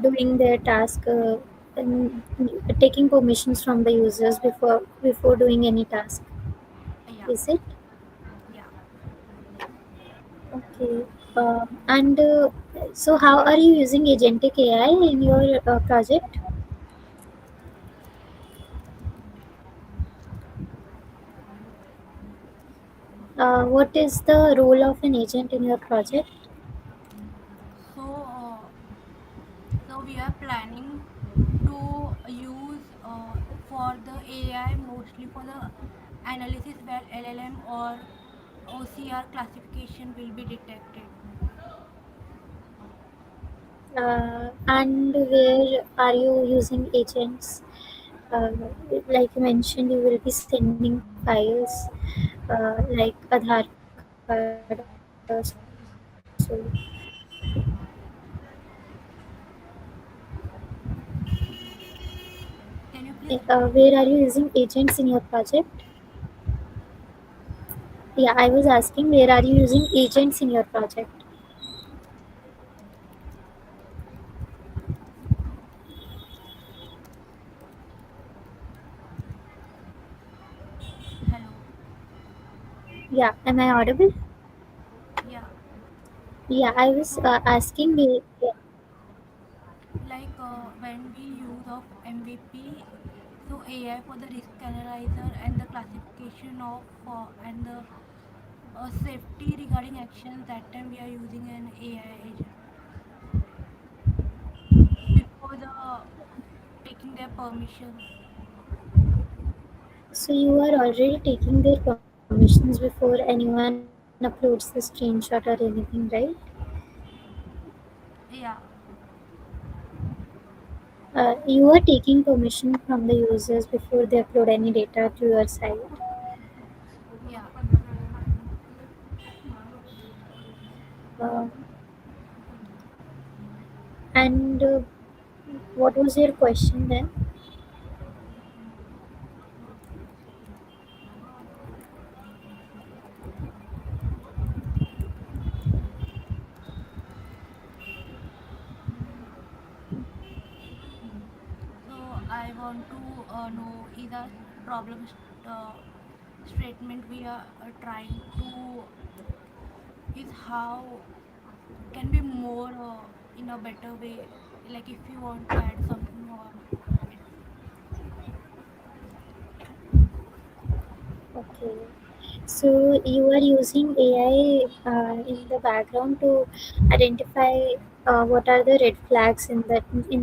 doing their task and taking permissions from the users before doing any task. Yeah, Is it? yeah. Okay. And so how are you using agentic AI in your project? What is the role of an agent in your project? So, so we are planning to use for the AI mostly for the analysis where LLM or OCR classification will be detected. And where are you using agents? Uh, like you mentioned, you will be sending files like Aadhaar card or So Can you please where are you using agents in your project? Yeah, I was asking where are you using agents in your project? hello? Yeah, am I audible? Yeah. Yeah, I was So asking where. Yeah. like when we use of MVP, so AI for the risk analyzer and the classification of and the safety regarding actions, that time we are using an AI agent before the taking their permissions. So you are already taking their permissions before anyone uploads the screenshot or anything, right? Yeah, You are taking permission from the users before they upload any data to your site. yeah. Uh, and what was your question then? So I want to know is our problem uh, statement we are trying to is how can be more in a better way, like if you want to add something on it. Okay. So you are using AI in the background to identify what are the red flags in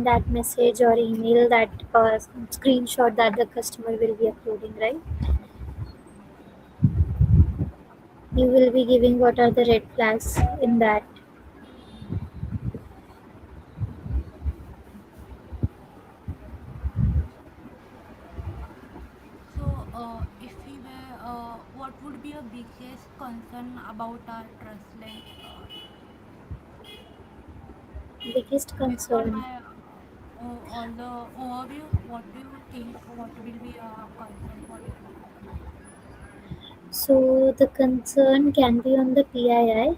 that message or email, that screenshot that the customer will be uploading, right? You will be giving what are the red flags in that. So if we were what would be a biggest concern about our trust lens, Biggest based on concern. my all the overview, what do you think what will be a concern for you? So the concern can be on the PII,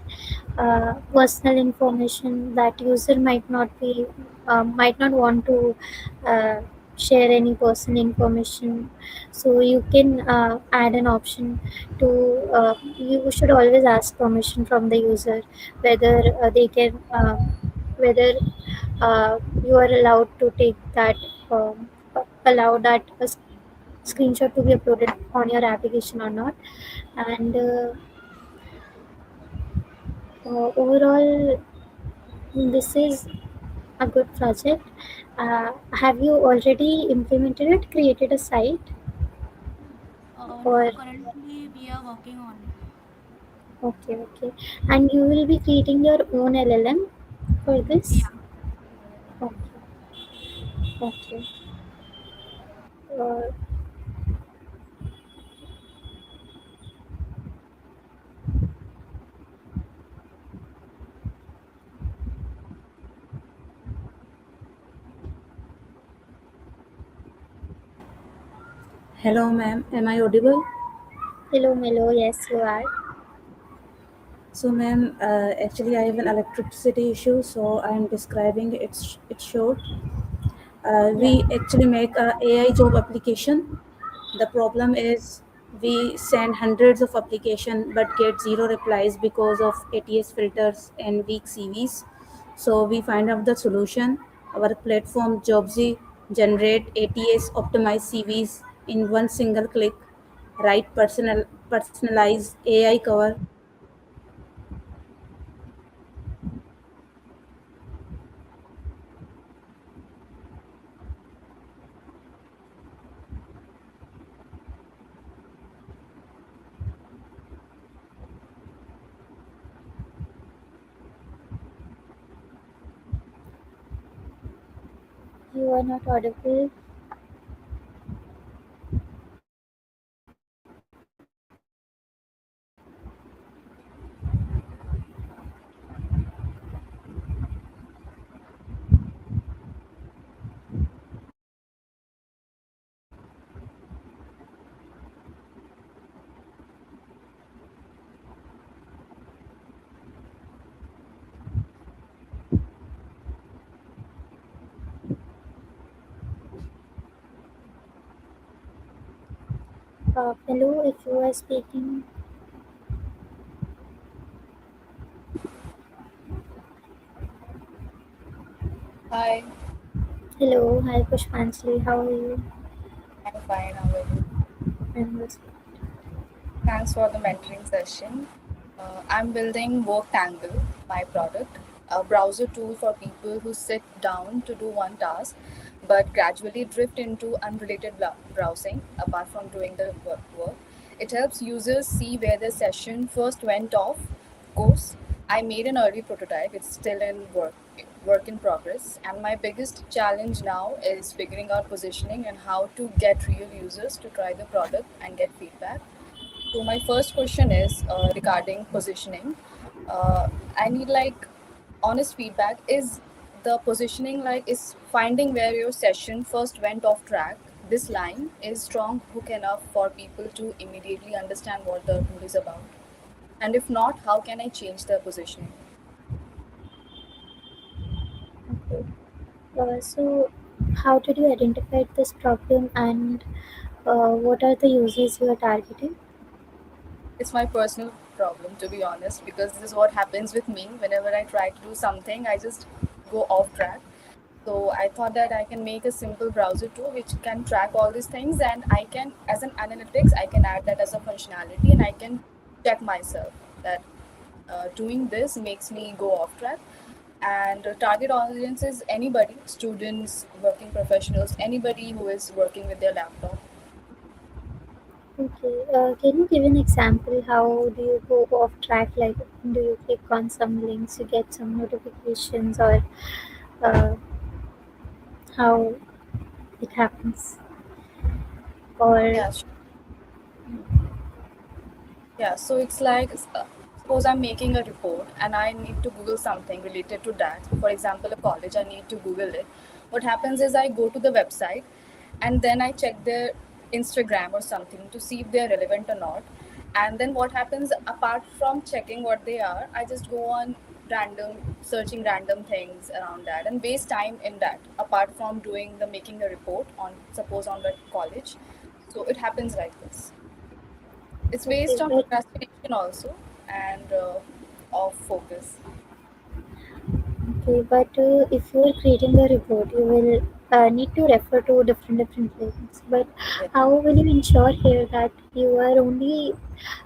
personal information that user might not want to uh, share any personal information. So you can add an option to. You should always ask permission from the user whether they can whether you are allowed to take that allow that screenshot to be uploaded on your application or not. And overall, this is a good project. Have you already implemented it, created a site, No, or currently we are working on it. okay, okay, and you will be creating your own LLM for this? Yeah. Okay, okay. Uh, Hello, ma'am. Am I audible? Hello, Melo. Yes, you are. So, ma'am, actually, I have an electricity issue, so I am describing it's short. Yeah. We actually make a AI job application. The problem is we send hundreds of application but get zero replies because of ATS filters and weak CVs. So we find out the solution. Our platform Jobsy generate ATS optimized CVs in one single click, write personalized AI cover. You are not audible. Hello, if you are speaking. Hi, Hello, hi Pushpanjali, how are you? I'm fine. How are you? I'm also Thanks for the mentoring session. I'm building Worktangle, my product, a browser tool for people who sit down to do one task but gradually drift into unrelated browsing apart from doing the work. It helps users see where the session first went off course. I made an early prototype. It's still in work in progress, and my biggest challenge now is figuring out positioning and how to get real users to try the product and get feedback. So my first question is regarding positioning. Uh, I need like honest feedback. Is the positioning like is finding where your session first went off track? This line is strong hook enough for people to immediately understand what the tool is about. And if not, how can I change the positioning? okay. So, how did you identify this problem and what are the users you are targeting? It's my personal problem, to be honest, because this is what happens with me. Whenever I try to do something, I just go off track. So I thought that I can make a simple browser tool which can track all these things, and I can, as an analytics, I can add that as a functionality, and I can check myself that doing this makes me go off track. And target audience is anybody, students, working professionals, anybody who is working with their laptop. Okay, can you give an example? How do you go off track? Like, do you click on some links, you get some notifications, or uh, how it happens? Or Yeah, Yeah, so it's like suppose I'm making a report and I need to Google something related to that. For example, a college, I need to Google it. What happens is I go to the website and then I check their Instagram or something to see if they're relevant or not. And then what happens apart from checking what they are, I just go on searching random things around that and waste time in that apart from doing the making a report on suppose on the college. So it happens like this. It's okay, based on but procrastination also and off focus. if you are creating a report, you will need to refer to different links. But Yeah, how will you ensure here that you are only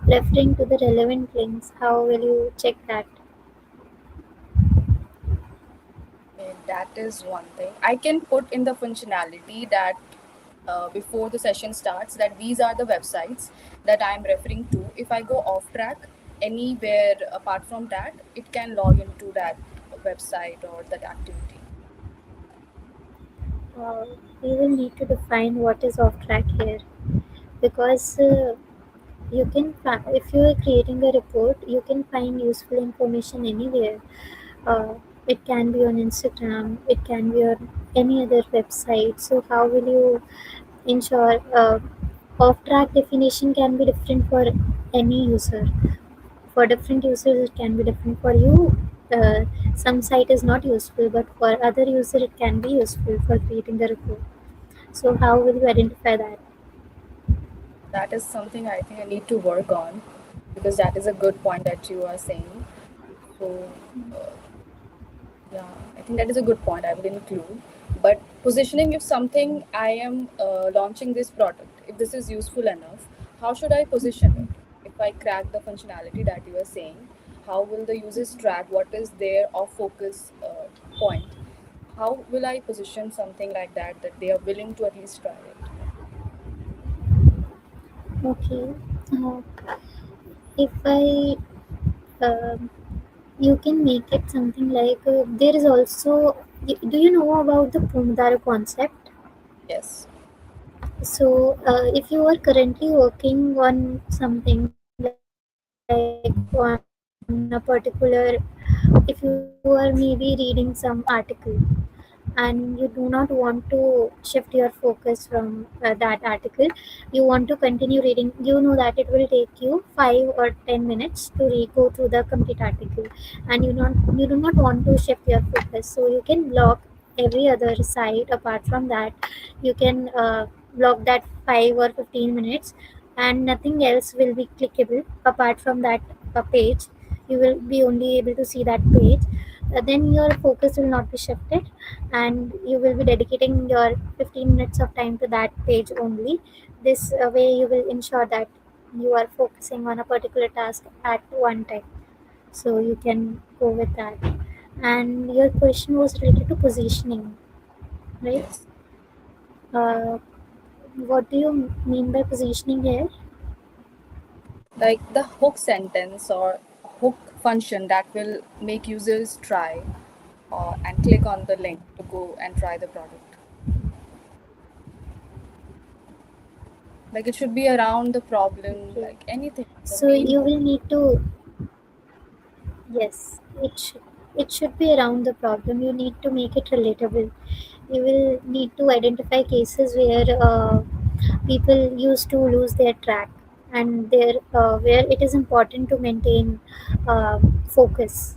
referring to the relevant links? How will you check that? that is one thing. I can put in the functionality that before the session starts that these are the websites that I'm referring to. If I go off track anywhere apart from that, it can log into that website or that activity. Uh, we will need to define what is off track here because if you are creating a report, you can find useful information anywhere. Uh, it can be on Instagram, it can be on any other website. So how will you ensure off track definition can be different for any user? For different users, it can be different. For you, some site is not useful, but for other user, it can be useful for creating the report. So how will you identify that? That is something I think I need to work on because that is a good point that you are saying. So yeah, I think that is a good point. I will include. But positioning, if something I am launching this product, if this is useful enough, how should I position it? If I crack the functionality that you are saying, how will the users track what is their off focus point? How will I position something like that that they are willing to at least try it? Okay. Uh, if I um, you can make it something like there is also do you know about the Pomodoro concept? Yes. So if you are currently working on something like on a particular, if you are maybe reading some article and you do not want to shift your focus from that article, you want to continue reading, you know that it will take you 5 or 10 minutes to go through the complete article, and you do not want to shift your focus, so you can block every other side. Apart from that, you can block that 5 or 15 minutes and nothing else will be clickable apart from that page. You will be only able to see that page. Then your focus will not be shifted, and you will be dedicating your 15 minutes of time to that page only. This way you will ensure that you are focusing on a particular task at one time, so you can go with that. And your question was related to positioning, right? Yes. uh, what do you mean by positioning here? Like the hook sentence or hook function that will make users try and click on the link to go and try the product. Like it should be around the problem, Okay, like anything, the so main you hook. will need to, yes, it should be around the problem. You need to make it relatable. You will need to identify cases where people used to lose their track, and there where it is important to maintain focus.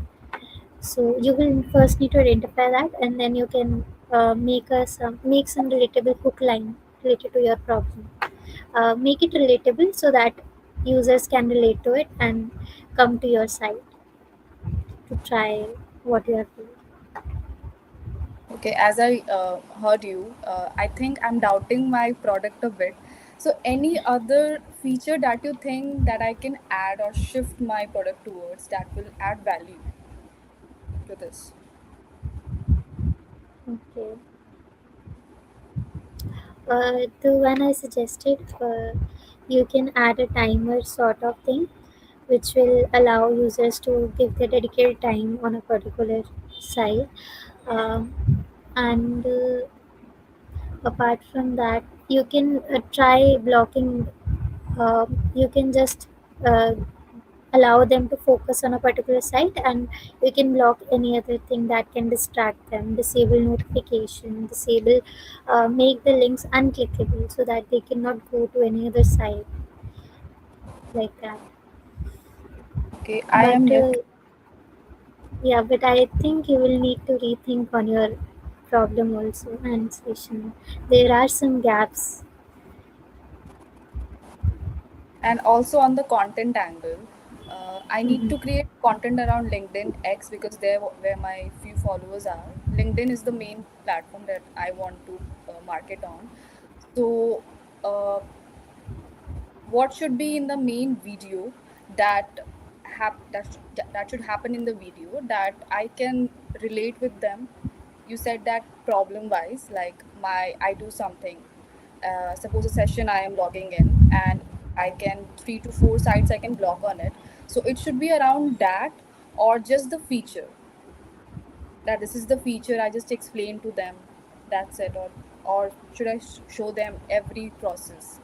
So you will first need to identify that, and then you can make some relatable hook line related to your problem. Make it relatable so that users can relate to it and come to your site to try what you are doing. Okay, as I heard you, I think I'm doubting my product a bit. So, any other feature that you think that I can add or shift my product towards that will add value to this? Okay. The one I suggested, you can add a timer sort of thing, which will allow users to give their dedicated time on a particular site. Um, and apart from that, you can try blocking. You can just allow them to focus on a particular site, and you can block any other thing that can distract them. Disable notification, disable, make the links unclickable so that they cannot go to any other site, like that. Okay, I But am yet. yeah, but I think you will need to rethink on your problem also and solution. There are some gaps. And also on the content angle, I need Mhm. to create content around LinkedIn X because there where my few followers are. LinkedIn is the main platform that I want to market on. So, uh, what should be in the main video that that should happen in the video that I can relate with them? You said that problem wise, like I do something. Suppose a session I am logging in and I can 3 to 4 sites I can block on it. So it should be around that or just the feature that this is the feature I just explained to them. That's it, or should I show them every process?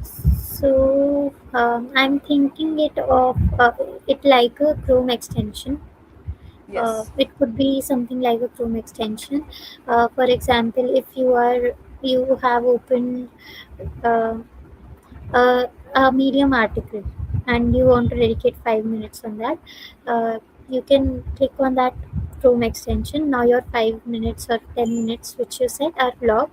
So I'm thinking it like a Chrome extension. Yes. It could be something like a Chrome extension. For example, if you have opened uh, a medium article and you want to dedicate 5 minutes on that, uh, you can click on that Chrome extension. Now your 5 minutes or 10 minutes which you said are blocked,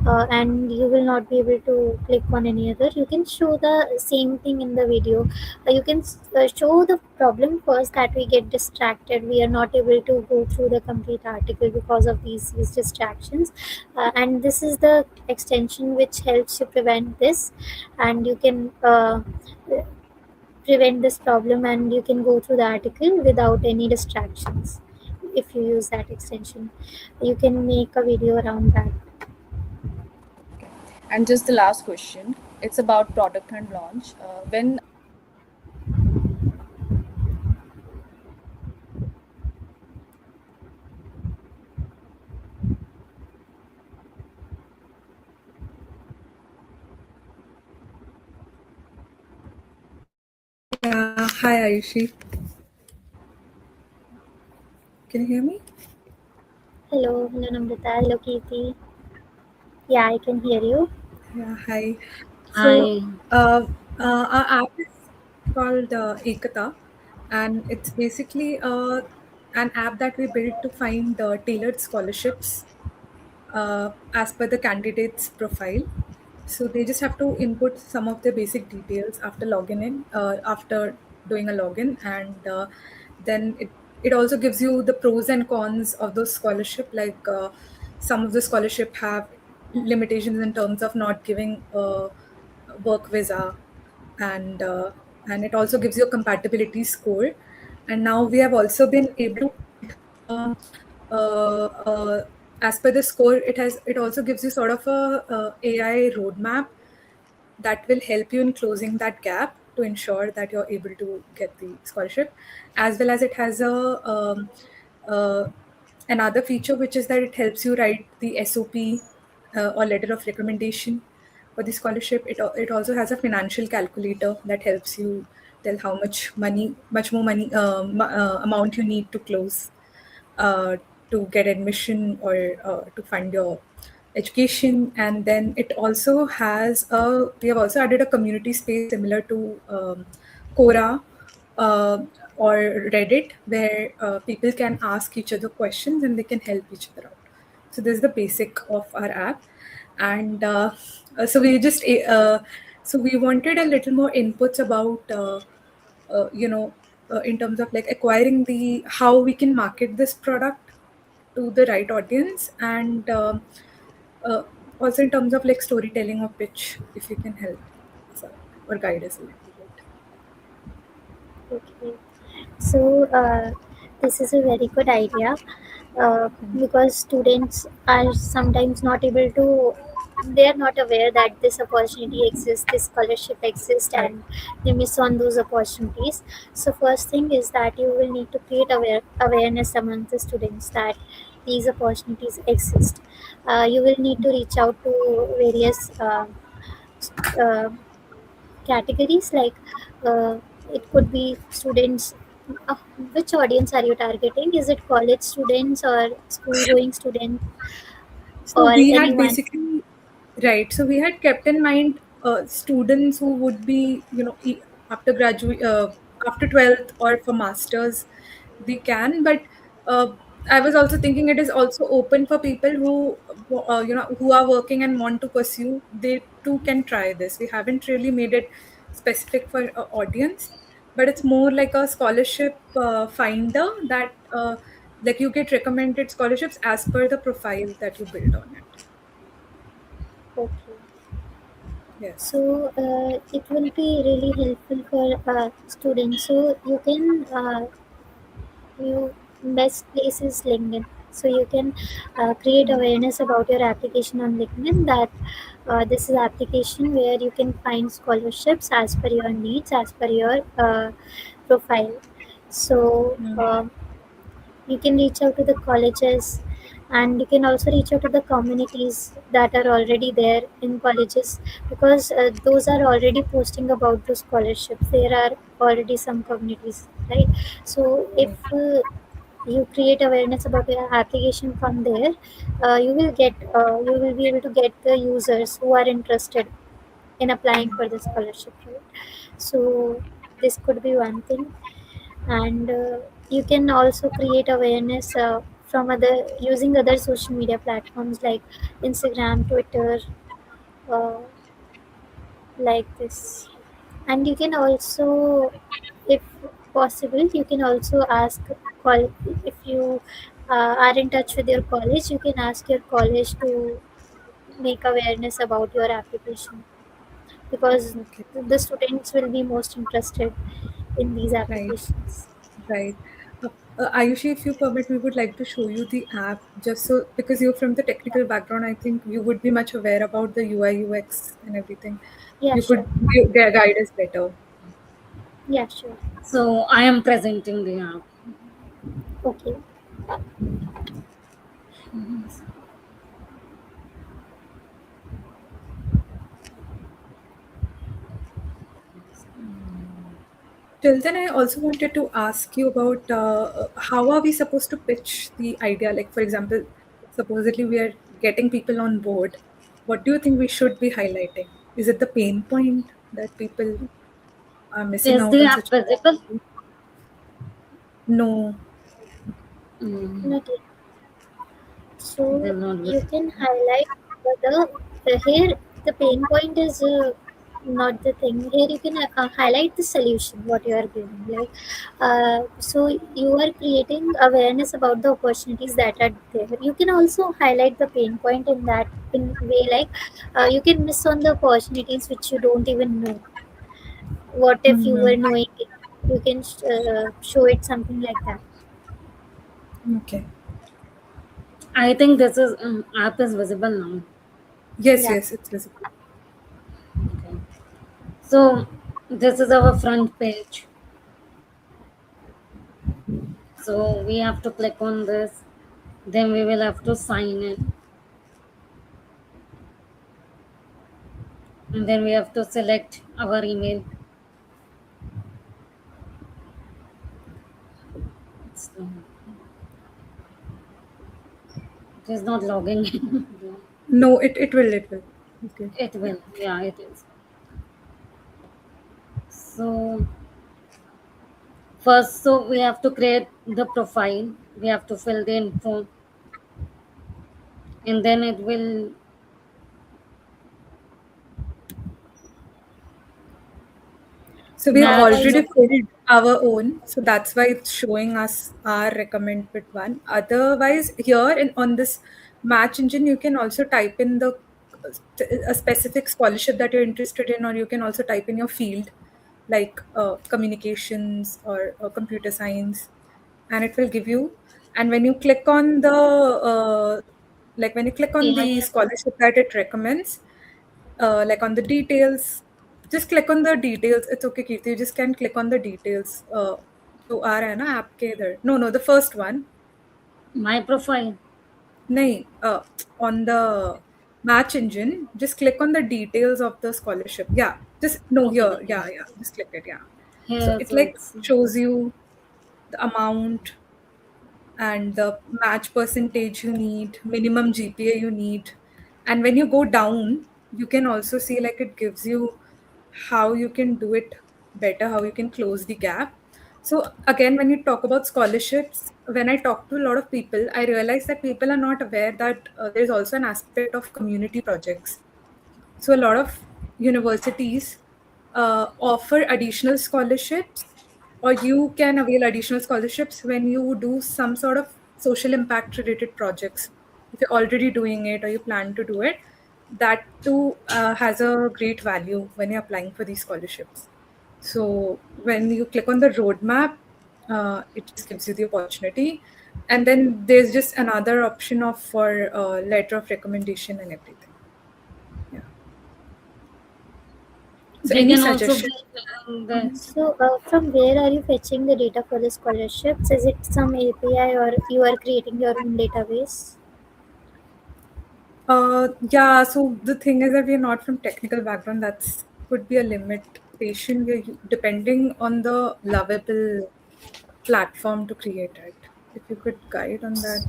and you will not be able to click on any other. You can show the same thing in the video. You can show the problem first, that we get distracted, we are not able to go through the complete article because of these distractions. And this is the extension which helps you prevent this, and you can prevent this problem, and you can go through the article without any distractions. If you use that extension, you can make a video around that. Okay. And just the last question. It's about product and launch. When Hi, Ayushi. Can you hear me? Hello, Namrata. Hello, Kirti. Yeah, I can hear you. Yeah, hi. So, Hi. our app is called Ekata, and it's basically an app that we built to find tailored scholarships as per the candidate's profile. So they just have to input some of their basic details after logging in, after doing a login, and then it also gives you the pros and cons of those scholarship. Like some of the scholarship have limitations in terms of not giving a work visa, and uh, and it also gives you a compatibility score. And now we have also been able to um, uh, uh, as per the score, it also gives you sort of a AI roadmap that will help you in closing that gap to ensure that you're able to get the scholarship, as well as it has uh, another feature, which is that it helps you write the SOP, or letter of recommendation for the scholarship. It also has a financial calculator that helps you tell how much more money, amount you need to close uh, to get admission, or to fund your education. And then it also has we have also added a community space similar to Quora, uh, or Reddit, where people can ask each other questions and they can help each other out. So this is the basic of our app. And so we just so we wanted a little more inputs about uh, you know in terms of like acquiring the how we can market this product to the right audience, and uh, also in terms of like storytelling or pitch, if you can help us out or guide us a little bit. Okay. So this is a very good idea, because students are sometimes not able to, they are not aware that this opportunity exists, this scholarship exists, Right. and they miss on those opportunities. So first thing is that you will need to create awareness among the students that these opportunities exist. You will need to reach out to various uh, categories, like uh, it could be students. uh, which audience are you targeting? Is it college students or school going students So or we had anyone? basically, right. So we had kept in mind students who would be, after graduate, after 12th or for masters, they can. But I was also thinking it is also open for people who, who are working and want to pursue. They too can try this. We haven't really made it specific for audience, but it's more like a scholarship finder that. Like you get recommended scholarships as per the profile that you build on it. Okay. Yes. So it will be really helpful for students. So you best place is LinkedIn. So you can create awareness about your application on LinkedIn, that this is application where you can find scholarships as per your needs, as per your profile. So you can reach out to the colleges, and you can also reach out to the communities that are already there in colleges, because those are already posting about the scholarships. There are already some communities, right? So if you create awareness about your application from there, you will be able to get the users who are interested in applying for the scholarship, right? So this could be one thing. And you can also create awareness from other, using other social media platforms like Instagram, Twitter, uh, like this. And you can also, if possible, you can also ask call if you are in touch with your college, you can ask your college to make awareness about your application, because Okay. the students will be most interested in these Right. applications. Right. Ayushi, if you permit, we would like to show you the app just so because you're from the technical background, I think you would be much aware about the UI, UX, and everything. Yeah, You sure. could guide us better. Yeah, sure. So I am presenting the app. Okay. Till then, I also wanted to ask you about how are we supposed to pitch the idea? Like, for example, supposedly we are getting people on board. What do you think we should be highlighting? Is it the pain point that people are missing Is out the on app such? visible? No. Mm, Not yet. it is So not you visible. can highlight whether here the the pain point is not the thing here. You can highlight the solution what you are giving, like so you are creating awareness about the opportunities that are there. You can also highlight the pain point in that in way, like you can miss on the opportunities which you don't even know. What if you were Mm-hmm. knowing it? You can show it something like that. Okay. I think this is app is visible now. Yes, Yeah. yes, it's visible. Okay. So this is our front page. So we have to click on this. Then we will have to sign in. And then we have to select our email. It's, it is not logging in. No, it will, it will. Okay. It Yeah. will. Yeah, it is. So first, so we have to create the profile. We have to fill the info. And then it will So we have Yeah, match also. your. already filled our own, so that's why it's showing us our recommended one. Otherwise, here in on this match engine, you can also type in the a specific scholarship that you're interested in, or you can also type in your field, like communications or computer science, and it will give you. And when you click on the like when you click on the AI. scholarship that it recommends, like on the details, just click on the details. It's okay, Kirti, you just can click on the details. जो आ रहा है ना आपके इधर, no, no, the first one. My profile. नहीं, on the match engine, just click on the details of the scholarship. Yeah, just no, Okay, here, details. yeah, yeah, just click it. Yeah, so Here, it so like it's shows you the amount and the match percentage you need, minimum GPA you need. And when you go down, you can also see like it gives you how you can do it better, how you can close the gap. So again, when you talk about scholarships, when I talk to a lot of people, I realize that people are not aware that there's also an aspect of community projects. So a lot of universities offer additional scholarships, or you can avail additional scholarships when you do some sort of social impact related projects. If you're already doing it or you plan to do it, that too has a great value when you're applying for these scholarships. So when you click on the roadmap, it just gives you the opportunity. And then there's just another option of for letter of recommendation and everything. Yeah. So they any can also suggestion? be the So, from where are you fetching the data for the scholarships? Is it some API or you are creating your own database? Yeah, so the thing is that we're not from technical background. That's could be a limitation. We're depending on the lovable platform to create it. If you could guide on that.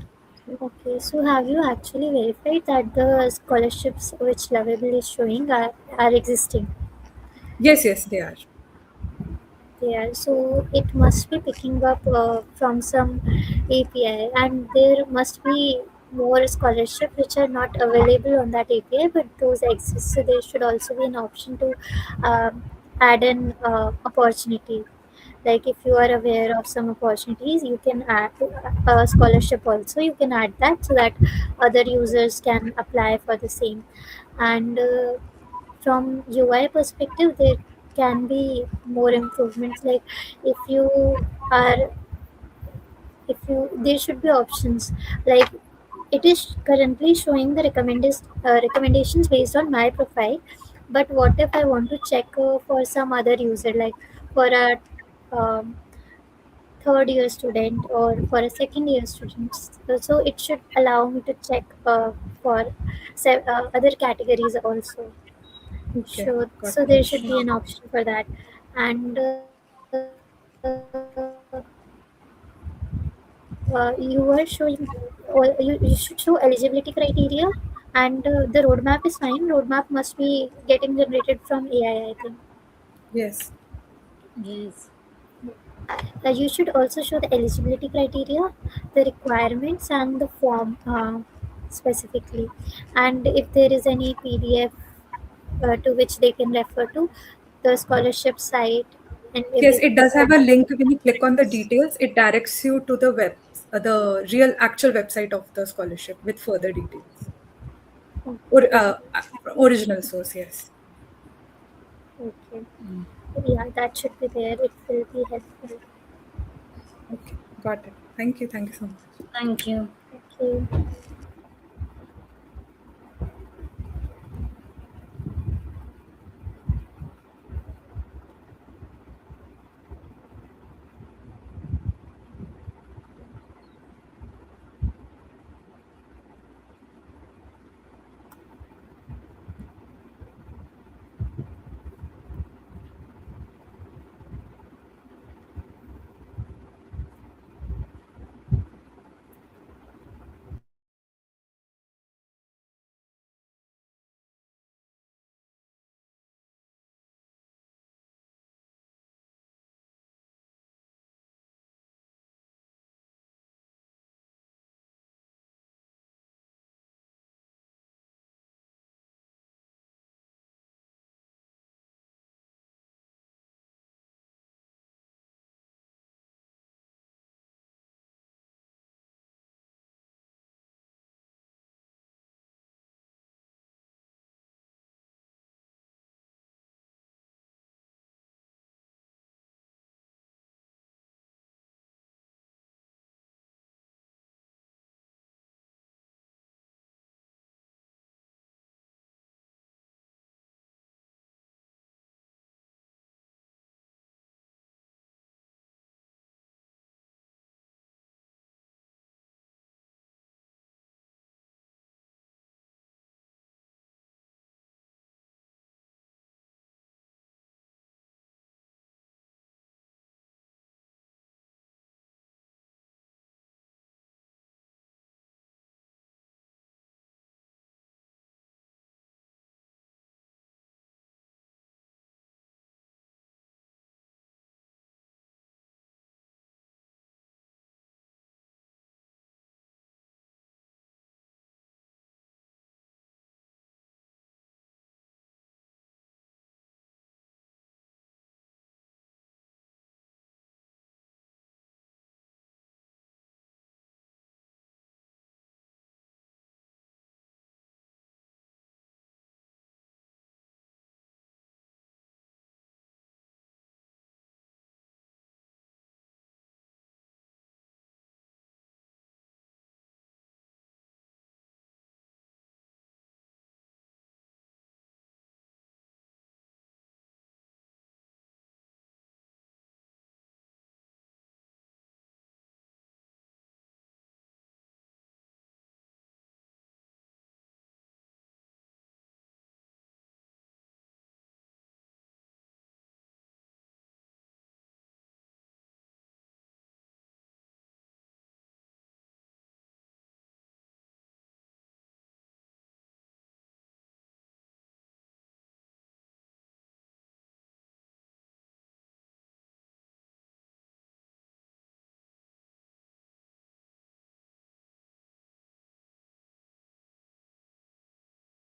Okay, so have you actually verified that the scholarships which Lovable is showing are existing? Yes, yes, they are. Yeah, so it must be picking up from some API, and there must be more scholarships which are not available on that API, but those exist. So there should also be an option to um, add an opportunity. Like if you are aware of some opportunities, you can add a scholarship also. You can add that so that other users can apply for the same. And from UI perspective, there can be more improvements. Like if you are, if you, there should be options. Like it is currently showing the recommendations based on my profile. But what if I want to check for some other user, like for a um, third year student or for a second year student? So it should allow me to check for other categories also. Okay, Sure. got So it. there should be an option for that. And you are showing, or you should show eligibility criteria, and the roadmap is fine. Roadmap must be getting generated from AI, I think. Yes. yes. You should also show the eligibility criteria, the requirements, and the form specifically. And if there is any PDF to which they can refer to the scholarship site and Yes, it does have a everything. link. When you click on the details, it directs you to the the real actual website of the scholarship with further details. Or original source, yes. Okay. Yeah, that should be there. It will be helpful. Okay, got it. Thank you. Thank you so much. Thank you. Okay.